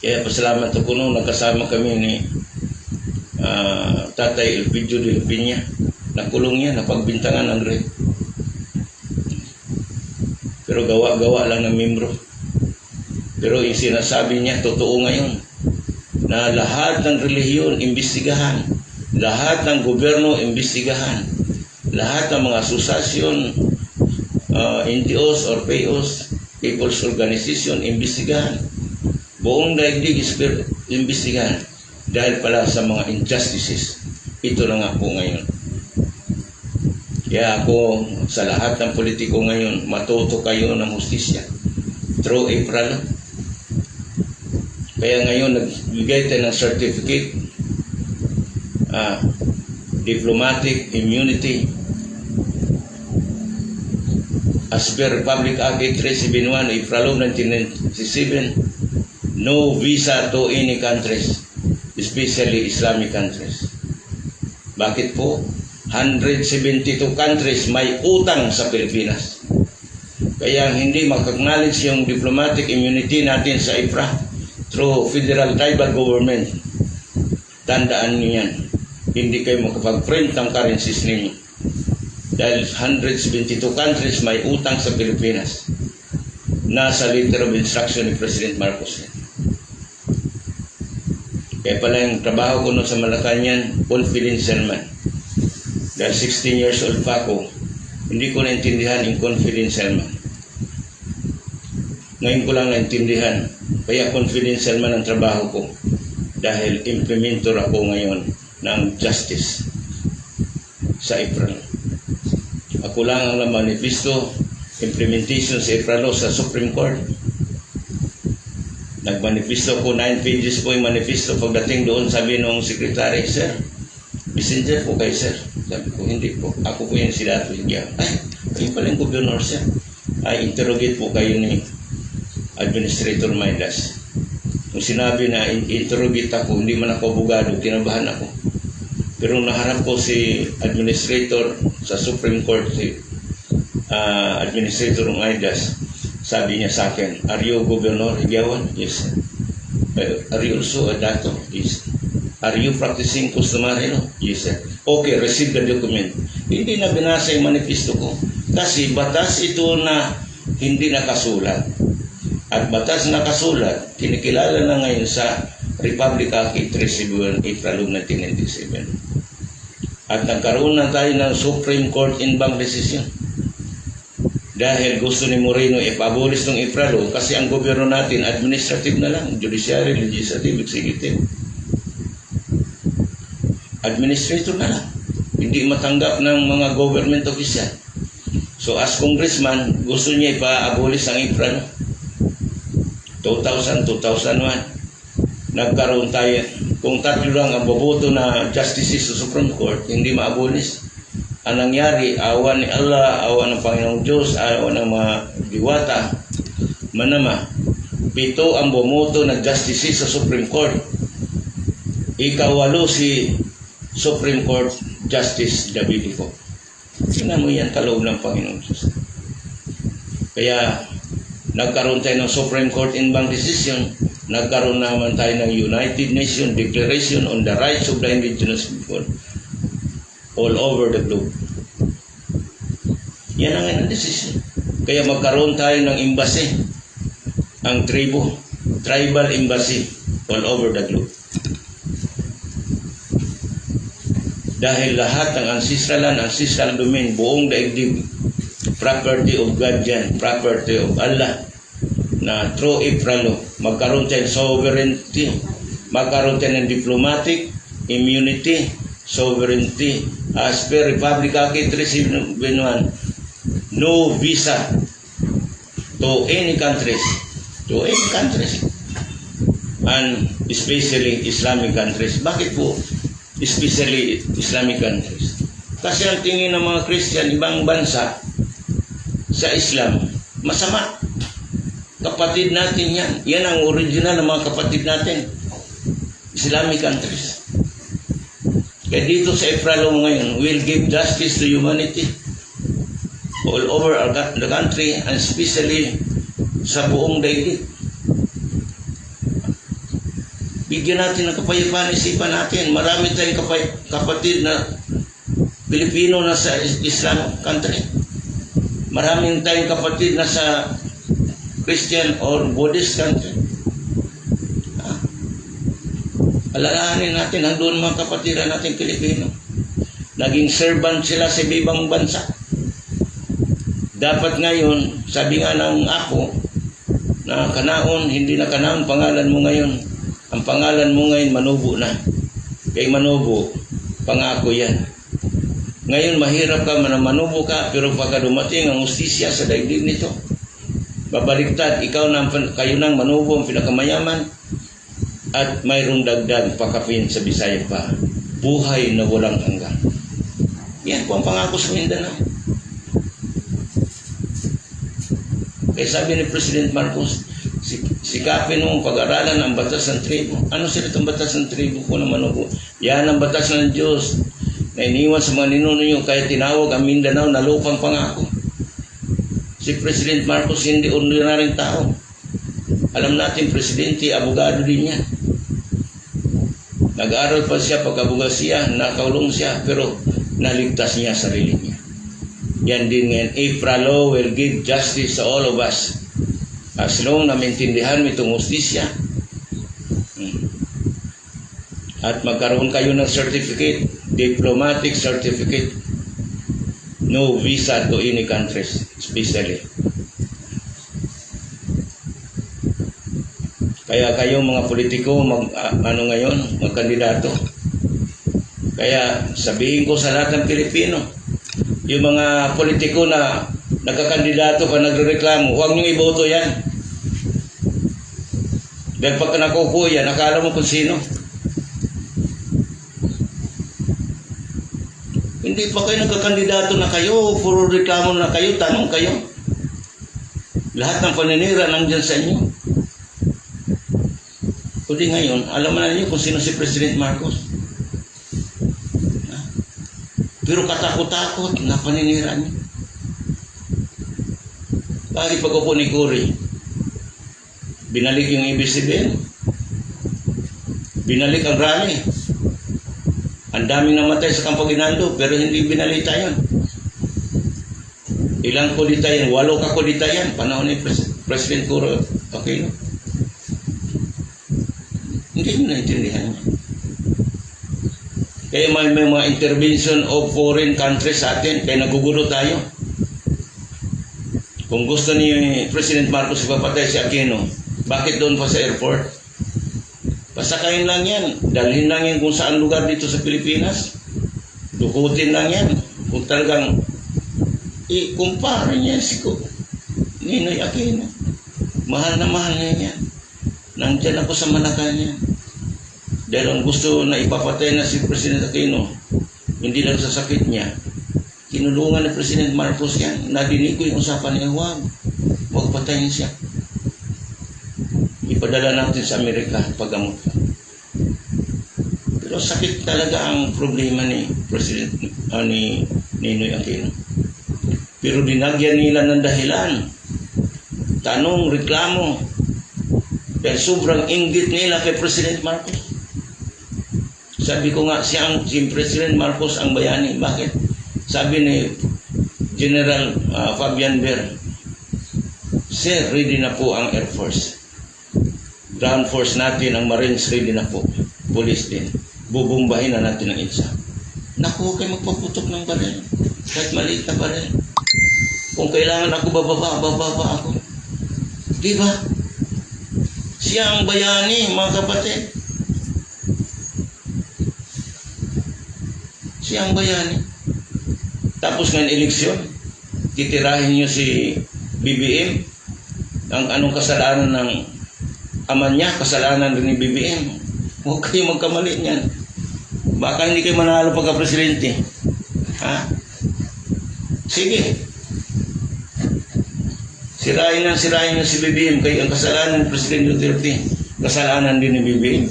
Kaya pasalamat ako nung nagkasama kami ni Tatay Elpidio de Lupina. Nakulong niya, napagbintangan ng rape. Pero gawa-gawa lang ng membro. Pero yung sinasabi niya, totoo ngayon. na lahat ng relihiyon imbestigahan, lahat ng gobyerno imbestigahan, lahat ng mga asosasyon, NGOs or PAOs, People's Organization, imbestigahan. Buong daigdig imbestigahan dahil pala sa mga injustices. Ito na nga po ngayon. Kaya ako sa lahat ng politiko ngayon, matuto kayo ng hustisya through April. Kaya ngayon nagbigay tayo ng certificate, diplomatic immunity as per Republic Act 8371 April 1997. No visa to any countries, especially Islamic countries. Bakit po? 172 countries may utang sa Pilipinas. Kaya hindi mag-acknowledge yung diplomatic immunity natin sa IPRA through federal tribal government. Tandaan niyo yan. Hindi kayo makapag-print ng currencies ninyo. Dahil 172 countries may utang sa Pilipinas. Nasa letter of instruction ni President Marcos. Kaya pala yung trabaho ko nun sa Malacanang, confidential man. Dahil 16 years old pa ako, hindi ko naintindihan yung confidential man. Ngayon ko lang naintindihan, kaya confidential man ang trabaho ko. Dahil implementor ako ngayon ng justice sa April. Ako lang ang manifesto, implementation sa April sa Supreme Court. Nagmanifesto ko, 9 pages po yung manifesto. Pagdating doon, sabi nung secretary, "Sir, messenger po kayo, sir." Sabi ko, "Hindi po. Ako po yung si Dato Higya." "Ay, kayo pala yung governor, sir." "Ay, interrogate po kayo ni Administrator Maidas." Nung sinabi na interrogate ako, hindi man ako abogado, kinabahan ako. Pero naharap ko si Administrator sa Supreme Court, si Administrator Maidas. Sabi niya sa akin, "Are you Governor Higyawan?" "Yes, sir." "Are you also a doctor?" "Yes." "Are you practicing customary law?" "Yes, sir." "Okay, receive the document." Hindi na binasa yung manifesto ko. Kasi batas ito na hindi nakasulat. At batas na nakasulat, kinikilala na ngayon sa Republic Act 371 April 1997. At nagkaroon na tayo ng Supreme Court in bank decision. Dahil gusto ni Moreno ipabolish ng April kasi ang gobyerno natin administrative na lang, judiciary, legislative, executive. Administrator na lang. Hindi matanggap ng mga government official. So as congressman, gusto niya ipa-abolish ang April. 2000, 2001, nagkaroon tayo. Kung tatlo lang ang boboto na justices sa Supreme Court, hindi ma-abolish. Ang nangyari, awa ni Allah, awa ng Panginoong Diyos, awa ng mga diwata, manama, 7 ang bumoto na justices sa Supreme Court. Ikawalo si Supreme Court Justice Davidico. Tingnan mo yan, kaloob ng Panginoong Diyos. Kaya, nagkaroon tayo ng Supreme Court in bank decision, nagkaroon naman tayo ng United Nations Declaration on the Rights of the Indigenous People all over the globe. Yan ang decision. Kaya magkaroon tayo ng embassy, ang tribal embassy all over the globe. Dahil lahat ng ancestral land, ancestral domain, buong daigdig, property of God yan, property of Allah, na through April, magkaroon tayo sovereignty, magkaroon tayo ng diplomatic immunity, sovereignty, as per Republic Act 371, no visa to any countries, and especially Islamic countries. Bakit po especially Islamic countries? Kasi ang tingin ng mga Christian, ibang bansa sa Islam, masama. Kapatid natin yan. Yan ang original ng mga kapatid natin. Islamic countries. Kaya dito sa April ngayon, we'll give justice to humanity all over the country and especially sa buong daigdig. Bigyan natin ng kapayapaan isipan natin. Marami tayong kapatid na Pilipino na sa Islam country. Maraming tayong kapatid na sa Christian or Buddhist country. Alalahanin natin, nandun mga kapatiran natin Pilipino. Naging servant sila sa ibang bansa. Dapat ngayon, sabi nga ng ako, na kanaon, hindi na kanaon pangalan mo ngayon. Ang pangalan mo ngayon, Manobo na. Kay Manobo, pangako yan. Ngayon, mahirap ka, Manobo ka, pero pagka dumating ang ustisya sa daigdig nito, babaliktad, kayo ng Manobo ang pinakamayaman, at mayroong dagdag pakapin sa Bisaya pa. Buhay na walang hanggan. Yan po ang pangako sa Mindanao. Kaya sabi ni President Marcos, sikapin mong pag-aralan ang batas ng tribo. Ano sila itong batas ng tribo ko na Manobo? Yan ang batas ng Diyos na iniwan sa mga ninuno nyo, kaya tinawag ang Mindanao na lupang pangako. Si President Marcos hindi ordinaryong tao. Alam natin, presidente, abogado din yan. Nag-aaral pa siya pagkabugasya, nakaulong siya, pero naligtas niya sarili niya. Yan din ngayon. IPRA law will give justice to all of us. As long na maintindihan mo itong justisya. At magkaroon kayo ng certificate, diplomatic certificate. No visa to any countries, especially. Kaya kayo mga politiko, magkandidato. Kaya sabihin ko sa lahat ng Pilipino, yung mga politiko na nagkakandidato pa nagrereklamo, huwag niyong iboto yan. Dahil pagka nakukuha yan, akala mo kung sino. Hindi pa kayo nagkakandidato na kayo, puro reklamo na kayo, tanong kayo. Lahat ng paninira nandyan sa inyo. Kundi ngayon, alam na niyo kung sino si President Marcos. Pero katakot-takot na paninira niyo. Bakit pag-upo ni Cory? Binalik yung ABCBN. Binalik ang rally. Ang daming namatay sa Campo Aguinaldo, pero hindi binalita yun. Ilang kudita yan? 8 ka kudita yan. Panahon ni President Cory Aquino. Hindi nyo naintindihan niya. Kaya may mga intervention of foreign countries sa atin, kaya nagugulo tayo. Kung gusto ni President Marcos ipapatay si Aquino, bakit doon pa sa airport? Pasakayin lang yan. Dalhin lang yan kung saan lugar dito sa Pilipinas. Dukutin lang yan. Kung talagang ikumpara niya si Ninoy Aquino. Mahal na mahal niya yan. Nandyan ako sa Malacanang. Dahil ang gusto na ipapatay na si President Aquino, hindi lang sa sakit niya. Kinulungan ni President Marcos yan. Nadinig ko yung usapan niya, huwag patayin siya. Ipadala natin sa Amerika paggamot ka. Pero sakit talaga ang problema ni President ni Ninoy Aquino. Pero dinagyan nila ng dahilan. Tanong, reklamo. Dahil sobrang inggit nila kay President Marcos. Sabi ko nga, si President Marcos ang bayani. Bakit? Sabi ni General Fabian Ver, Sir, ready na po ang Air Force. Ground Force natin, ang Marines ready na po. Police din. Bubumbahin na natin ang EDSA. Naku, huwag kayo magpaputok ng baril. Kahit maliit na baril. Kung kailangan ako bababa ako. Diba? Siya ang bayani, mga kapatid. Siya ang bayani. Tapos ngayon eleksyon, titirahin niyo si BBM. Ang anong kasalanan ng ama niya, kasalanan rin ni BBM. Huwag kayo magkamali niyan. Baka hindi kayo manalo pagka-presidente. Ha? Sige. Sirain niyo si BBM. Kaya ang kasalanan ng Presidente Duterte, kasalanan din ni BBM.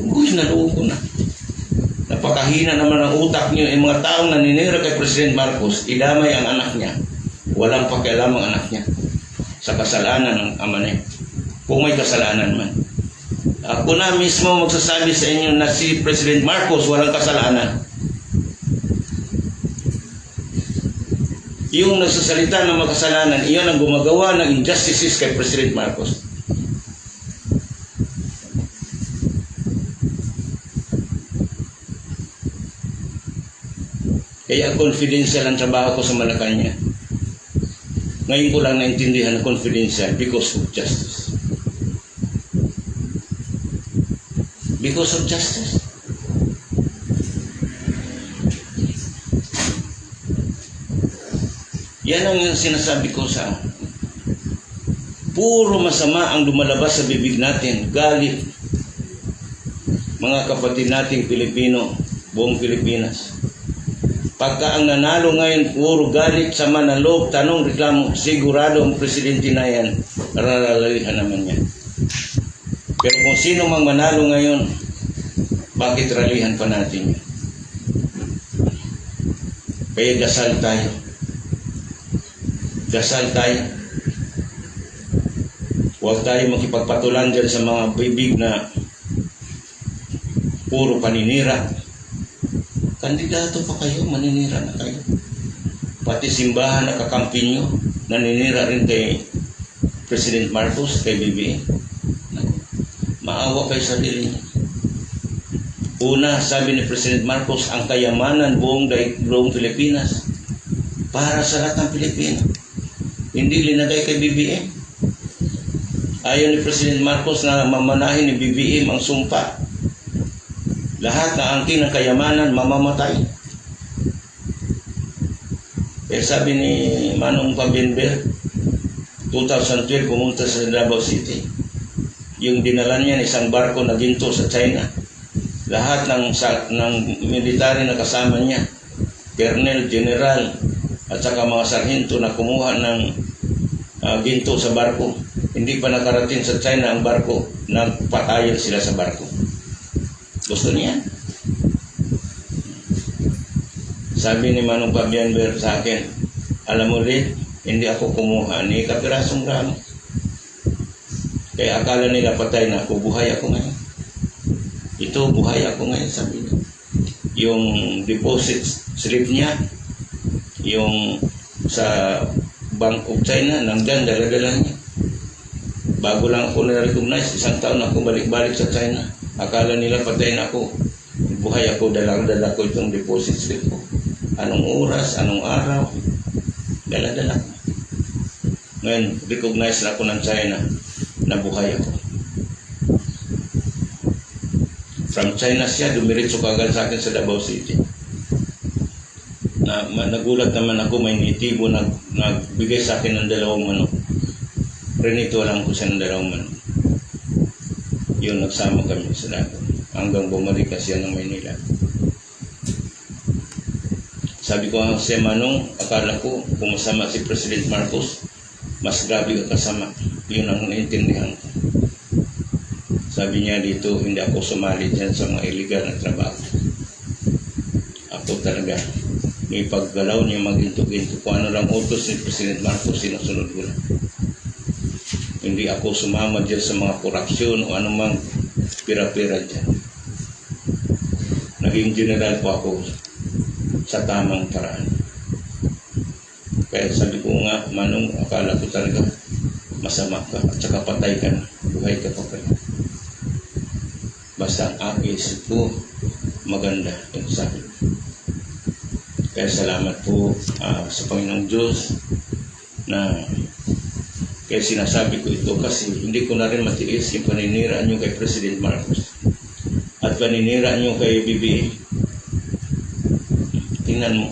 Uy, naluog ko na. Napakahina naman ang utak niyo. Yung mga taong naninira kay President Marcos, idamay ang anak niya. Walang pakialam ang anak niya sa kasalanan ng ama niya. Kung may kasalanan man. Ako na mismo magsasabi sa inyo na si President Marcos walang kasalanan. Yung nagsasalita ng makasalanan, iyon ang gumagawa ng injustices kay President Marcos. Kaya confidential ang trabaho ko sa Malacanang. Ngayon ko lang naintindihan na confidential because of justice. Because of justice. Yan ang sinasabi ko sa puro masama ang lumalabas sa bibig natin. Galit. Mga kapatid nating Pilipino, buong Pilipinas. Pagka ang nanalo ngayon, puro galit, sama ng loob, tanong, reklamo, sigurado ang presidente na yan, raralihan naman yan. Pero kung sino mang manalo ngayon, bakit ralihan pa natin yan? Kaya dasal tayo. Dasal tayo. Huwag tayo makipagpatulan dyan sa mga bibig na puro paninira. Kandidato pa kayo, maninira na kayo. Pati simbahan na kakampi nyo, naninira rin kay President Marcos, kay BBM. Maawa kayo sa sarili niyo. Una, sabi ni President Marcos, ang kayamanan buong Pilipinas para sa lahat ng Pilipino. Hindi linagay kay BBM. Ayaw ni President Marcos na mamanahin ni BBM ang sumpa. Lahat na angkin ng kayamanan mamamatay. Kaya sabi ni Manong Pabinber, 2012 pumunta sa Davao City. Yung dinala niya isang barko na ginto sa China. Lahat ng military na kasama niya, Colonel, General, at saka mga sarhento na kumuha ng ginto sa barko. Hindi pa nakarating sa China ang barko, nagpatayan sila sa barko. Gusto niya. Sabi ni Manong Pabianber sa akin, alam mo rin, hindi ako kumuha ni kapirasong ramo. Kaya akala nila patay na ako, buhay ako ngayon. Ito, buhay ako ngayon, sabi niya. Yung deposit slip niya, yung sa Bank of China, nandyan, dala-dala niya. Bago lang ako na-recognize, isang taon ako balik-balik sa China. Akala nila patay na ako. Buhay ako, dala-dala ko itong deposit slip ko. Anong oras, anong araw, dala-dala ko. Ngayon, recognize na ako ng China na buhay ako. From China siya, dumiritso kagad sa akin sa Davao City. Nagulat naman ako, may nitibo nagbigay sa akin ng 2 manok. Rinito lang ko siya ng 2 manok. Yun, nagsama kami sa Davao hanggang bumalik ka siya ng Maynila. Sabi ko sa Manong, akala ko kung masama si President Marcos, mas grabe ka kasama. Yun ang naintindihan ko. Sabi niya dito, hindi ako sumali dyan sa mga illegal na trabaho. Ako talaga, may paggalaw niya maginto-ginto. Kung ano lang utos ni President Marcos, sinusunod ko lang. Hindi ako sumama dyan sa mga korupsyon o anumang pira-pira dyan. Naging general po ako sa tamang paraan. Kaya sabi ko nga, Manong, akala ko talaga masama ka at saka patay ka na. Buhay ka pa pala. Basta ang isip ko maganda. Yung sabi. Kaya salamat po sa Panginoong Diyos na kaya sinasabi ko ito kasi hindi ko na rin matiis yung paninira nyo kay President Marcos at paninira nyo kay BBM. Tingnan mo.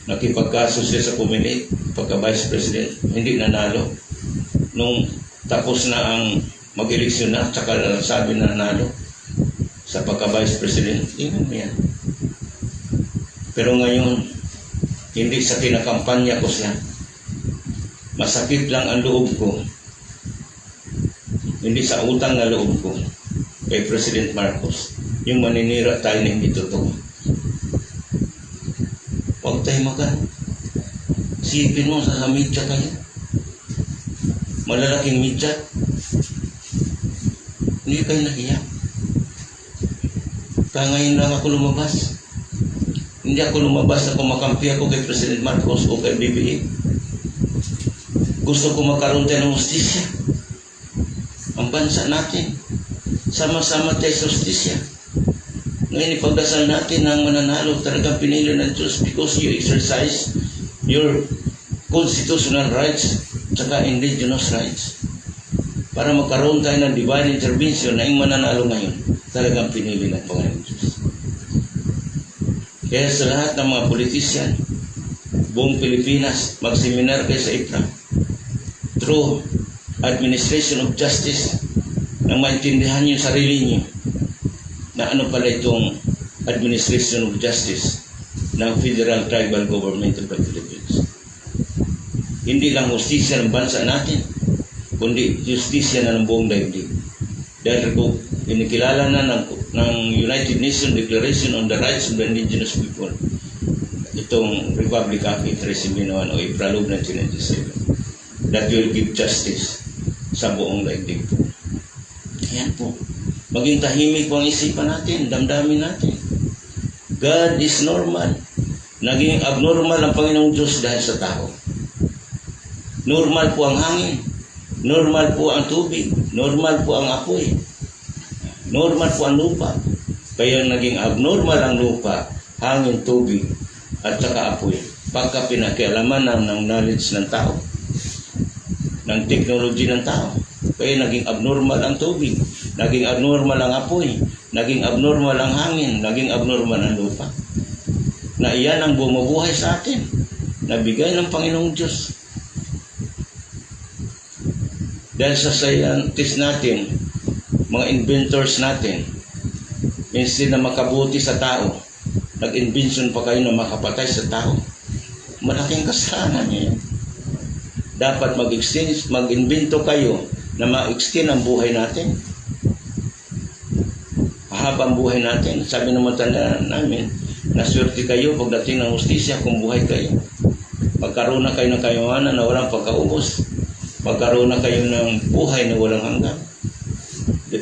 Nakipagkaso siya sa Comelec pagka Vice President. Hindi nanalo. Nung tapos na ang mag-eleksyon na, tsaka sabi na nanalo sa pagka Vice President. Tingnan mo yan. Pero ngayon, hindi sa kinakampanya ko siya. Masakit lang ang loob ko. Hindi sa utang na loob ko kay President Marcos. Yung maninira tayo na hindi totoo. Huwag tayo sipin mo sa media kayo. Malalaking media. Hindi kayo nahiya. Kaya ngayon lang ako lumabas. Hindi ako lumabas na kumakampi ako kay President Marcos o kay BBM. Gusto ko magkaroon tayo ng justisya. Ang bansa natin. Sama-sama tayo sa justisya. Ngayon ipagdasal natin ang mananalo talagang pinili ng Diyos because you exercise your constitutional rights at indigenous rights. Para magkaroon tayo ng divine intervention na yung mananalo ngayon, talagang pinili ng Panginoon Diyos. Kaya sa lahat ng mga politician, buong Pilipinas, magseminar kayo sa IPRA through administration of justice nang maintindihan niyo yung sarili niyo na ano pala itong administration of justice ng Federal Tribal Government of the Philippines. Hindi lang justisya ng bansa natin, kundi justisya na ng buong daigdig. Dahil kung inikilala na ng United Nations Declaration on the Rights of the Indigenous People, itong Republic Act 371 o April 1997, that will give justice sa buong daigdig po. Ayan po. Maging tahimik po ang isipan natin, damdamin natin. God is normal. Naging abnormal ang Panginoong Diyos dahil sa tao. Normal po ang hangin. Normal po ang tubig. Normal po ang apoy. Normal po ang lupa. Kaya naging abnormal ang lupa, hangin, tubig, at saka apoy. Pagka pinakialaman ng knowledge ng tao, ng technology ng tao. Kaya naging abnormal ang tubig, naging abnormal ang apoy, naging abnormal ang hangin, naging abnormal ang lupa. Na iyan ang bumubuhay sa atin, nabigay ng Panginoong Diyos. Dahil sa scientists natin, mga inventors natin, instead na makabuti sa tao, nag-invention pa kayo na makapatay sa tao. Malaking kasalanan niya yan. Dapat mag-invento kayo na ma-extend ang buhay natin. Haba ang buhay natin. Sabi ng matanda namin, naswerte kayo pagdating ng hustisya kung buhay kayo. Magkaroon na kayo ng kayamanan na walang pagkaubos. Magkaroon na kayo ng buhay na walang hanggan.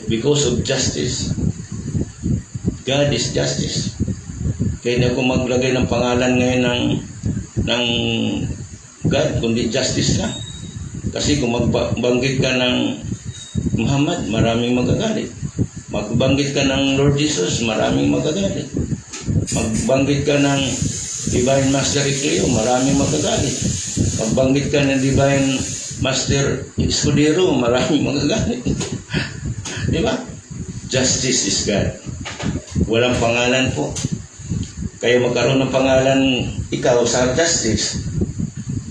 Because of justice. God is justice. Kaya na kung maglagay ng pangalan ngayon ng God, kundi justice lang. Kasi kung magbanggit ka ng Muhammad, maraming magagalit. Magbanggit ka ng Lord Jesus, maraming magagalit. Magbanggit ka ng Divine Master Icleo, maraming magagalit. Magbanggit ka ng Divine Master Escudero, maraming magagalit. Di ba? Justice is God. Walang pangalan po. Kaya magkaroon ng pangalan ikaw sa justice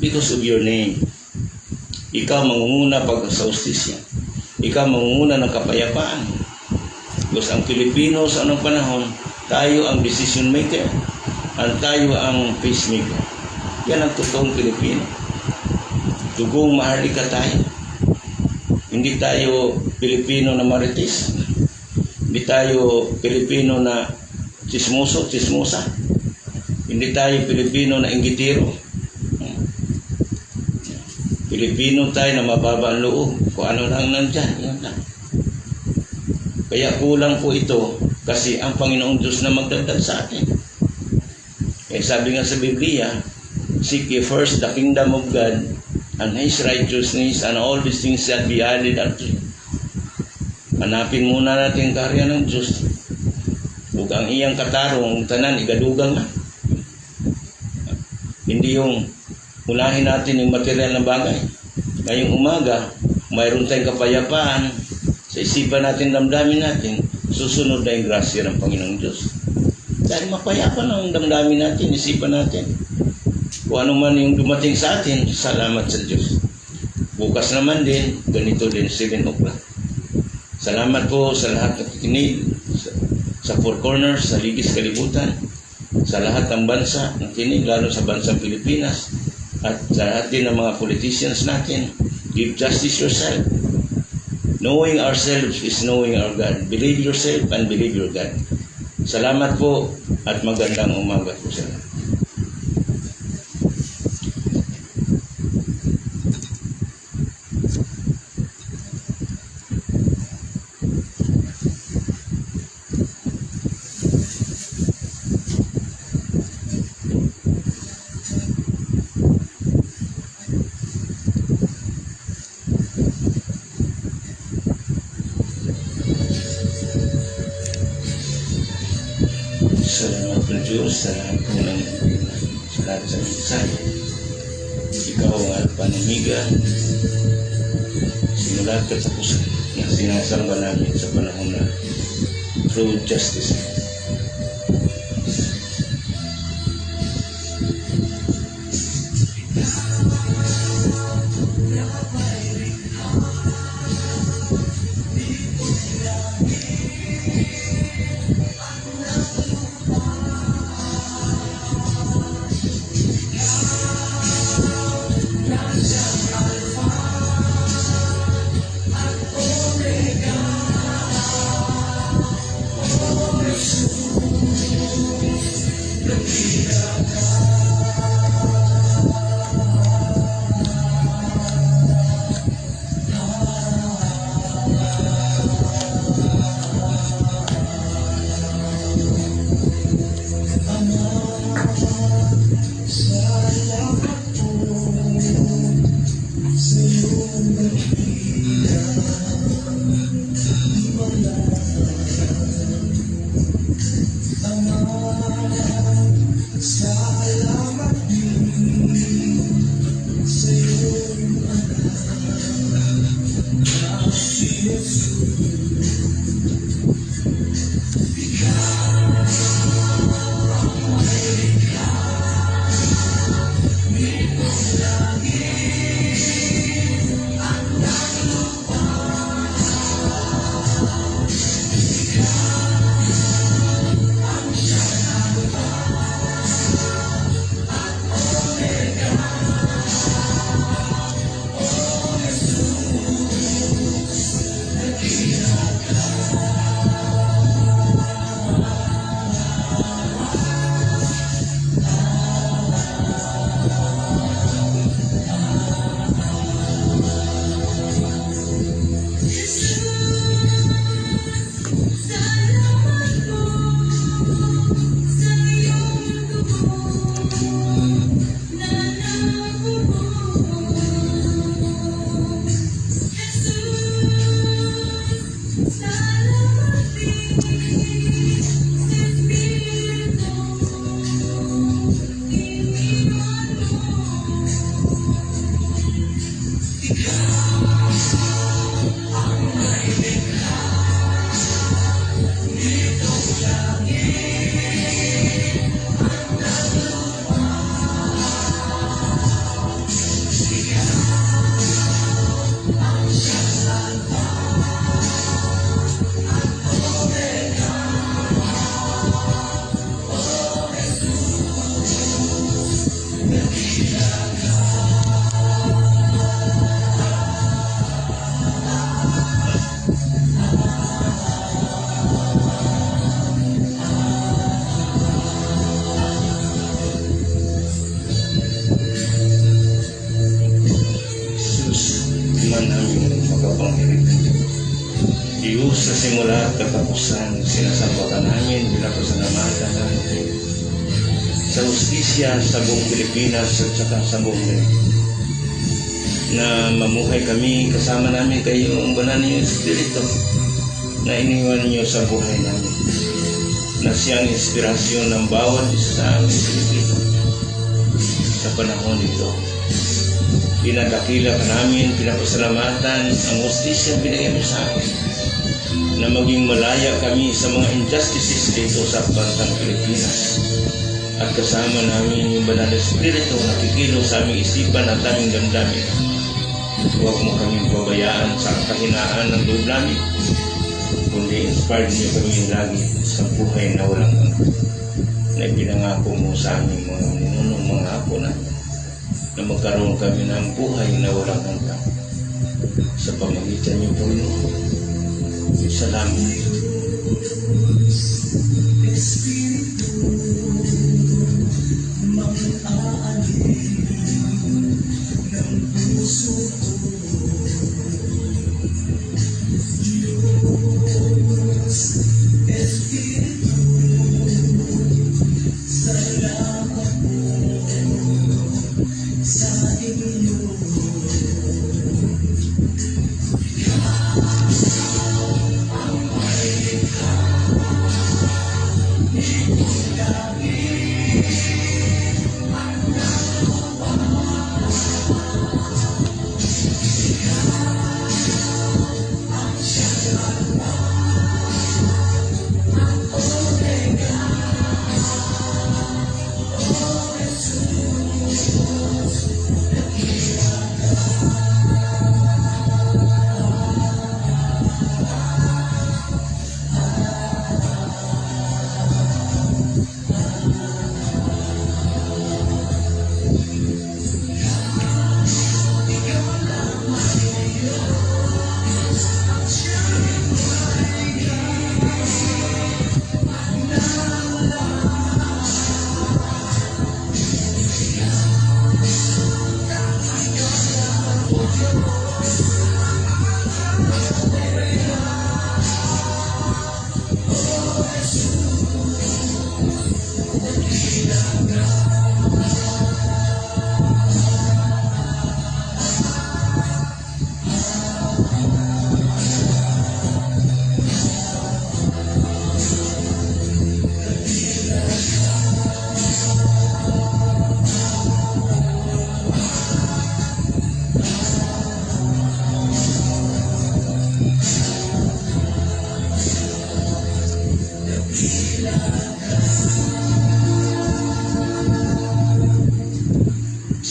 because of your name. Ikaw mangunguna pag sa justisya. Ikaw mangunguna ng kapayapaan. Because ang Pilipino sa anong panahon, tayo ang decision maker. At tayo ang peacemaker. Yan ang totoong Pilipino. Dugong maharlika tayo. Hindi tayo Pilipino na marites. Hindi tayo Pilipino na chismoso, chismosa. Hindi tayo Pilipino na inggitiro. Pilipino tayo na mababa ang loob. Kung ano lang nandyan, yun lang. Kaya kulang po ito kasi ang Panginoong Diyos na magdagdag sa atin. Kaya sabi nga sa Biblia, seek ye first the kingdom of God and His righteousness and all these things shall be added unto you. Hanapin muna natin ang karya ng Diyos. Huwag ang iyang katarong, tanan, igadugang na. Hindi yung unahin natin yung material na bagay. Ngayong umaga, mayroon tayong kapayapaan sa isipan natin, damdamin natin, susunod na yung grasya ng Panginoong Diyos. Dahil mapayapa na ang damdamin natin, isipan natin. Kung ano man yung dumating sa atin, salamat sa Diyos. Bukas naman din, ganito din, 7 o'clock. Salamat po sa lahat ng nakikinig, sa Four Corners, sa Ligis Kalibutan, sa lahat ng bansa nakikinig, lalo sa bansang Pilipinas, at sa lahat din ng mga politicians natin. Give justice yourself. Knowing ourselves is knowing our God. Believe yourself and believe your God. Salamat po at magandang umaga po sa lahat. sa lahat ng nangyayari, sa lahat sa mensahe. Ikaw ang Alpha and Omega, simula at katapusan na sinasamba namin sa panahon na true justice. Diyos sa simula at katapusan, sinasamba ka namin, pinapasalamatan namin sa hustisya sa buong Pilipinas at saka sa buong mundo. Na mamuhay kami kasama namin kayo ang banal niyong Espiritu na iniwan niyo sa buhay namin. Na siyang inspirasyon ng bawat isa sa aming Pilipino sa panahon ito. Pinadakila ka namin, pinapasalamatan ang hustisya binigay mo sa amin na maging malaya kami sa mga injustices dito sa bansang Pilipinas. At kasama namin yung banal na Espiritu na kikilos sa aming isipan at aming damdamin. Huwag mo kaming pabayaan sa kahinaan ng loob namin, kundi inspired niyo kami lagi sa buhay na walang hanggan na ipinangako mo sa aming mga ninunong mga apo na magkaroon kami ng buhay na walang hanggan sa pamagitan niyo, Panginoon. Salamat. Amen.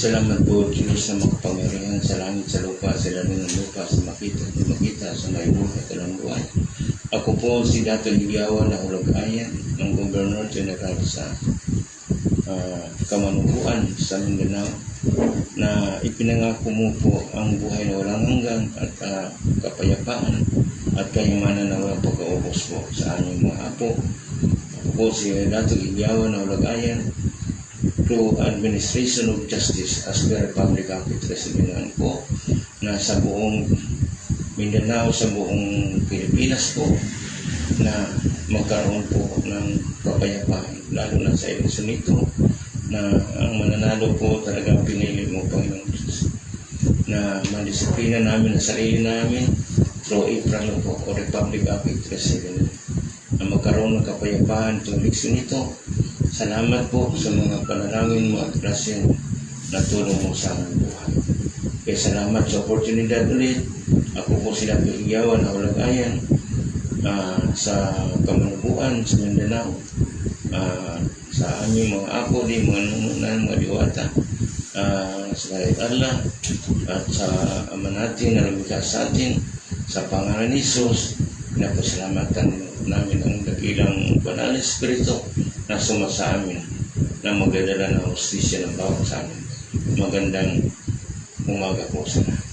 Salamat po, Diyos na makapangyarihan sa langit, sa lupa, sa ilalim ng lupa, sa makita, sa makita, sa may buhay at walang buhay. Ako po si Dato' Ligawan na hulag-ayan ng Governor General sa Kamanubuan sa Mindanao, na ipinangako mo po ang buhay na walang hanggan at kapayapaan at kayamanan na walang pagkaubos po sa aming mga apo. Ako po si Dato' Ligawan na hulag-ayan to Administration of Justice as the Republic of Mindanao po, na sa buong Mindanao, sa buong Pilipinas po, na magkaroon po ng kapayapaan, lalo na sa eleksyon nito, na ang mananalo po talagang pinili mo, Panginoon Diyos, na mandisiplina namin ang sarili namin through April po o Republic of Mindanao, na magkaroon ng kapayapaan itong eleksyon nito. Salamat po sa mga panalangin mo at grasya na tulong mo sa aming buhay. Kaya salamat sa oportunidad ulit. Ako po sila Ligawan na hulag-ayan sa Kamanubuan, sa Mindanao, sa aming mga apo, mga nungunan, mga diwata, sa kahit Allah, at sa Ama natin na lumikha sa atin, sa pangalan ni Jesus, pinapasalamatan namin ang dakilang banal na Espiritu na sumasa amin, na magdadala ng hustisya ng bawat sa amin. Magandang umaga po sa lahat.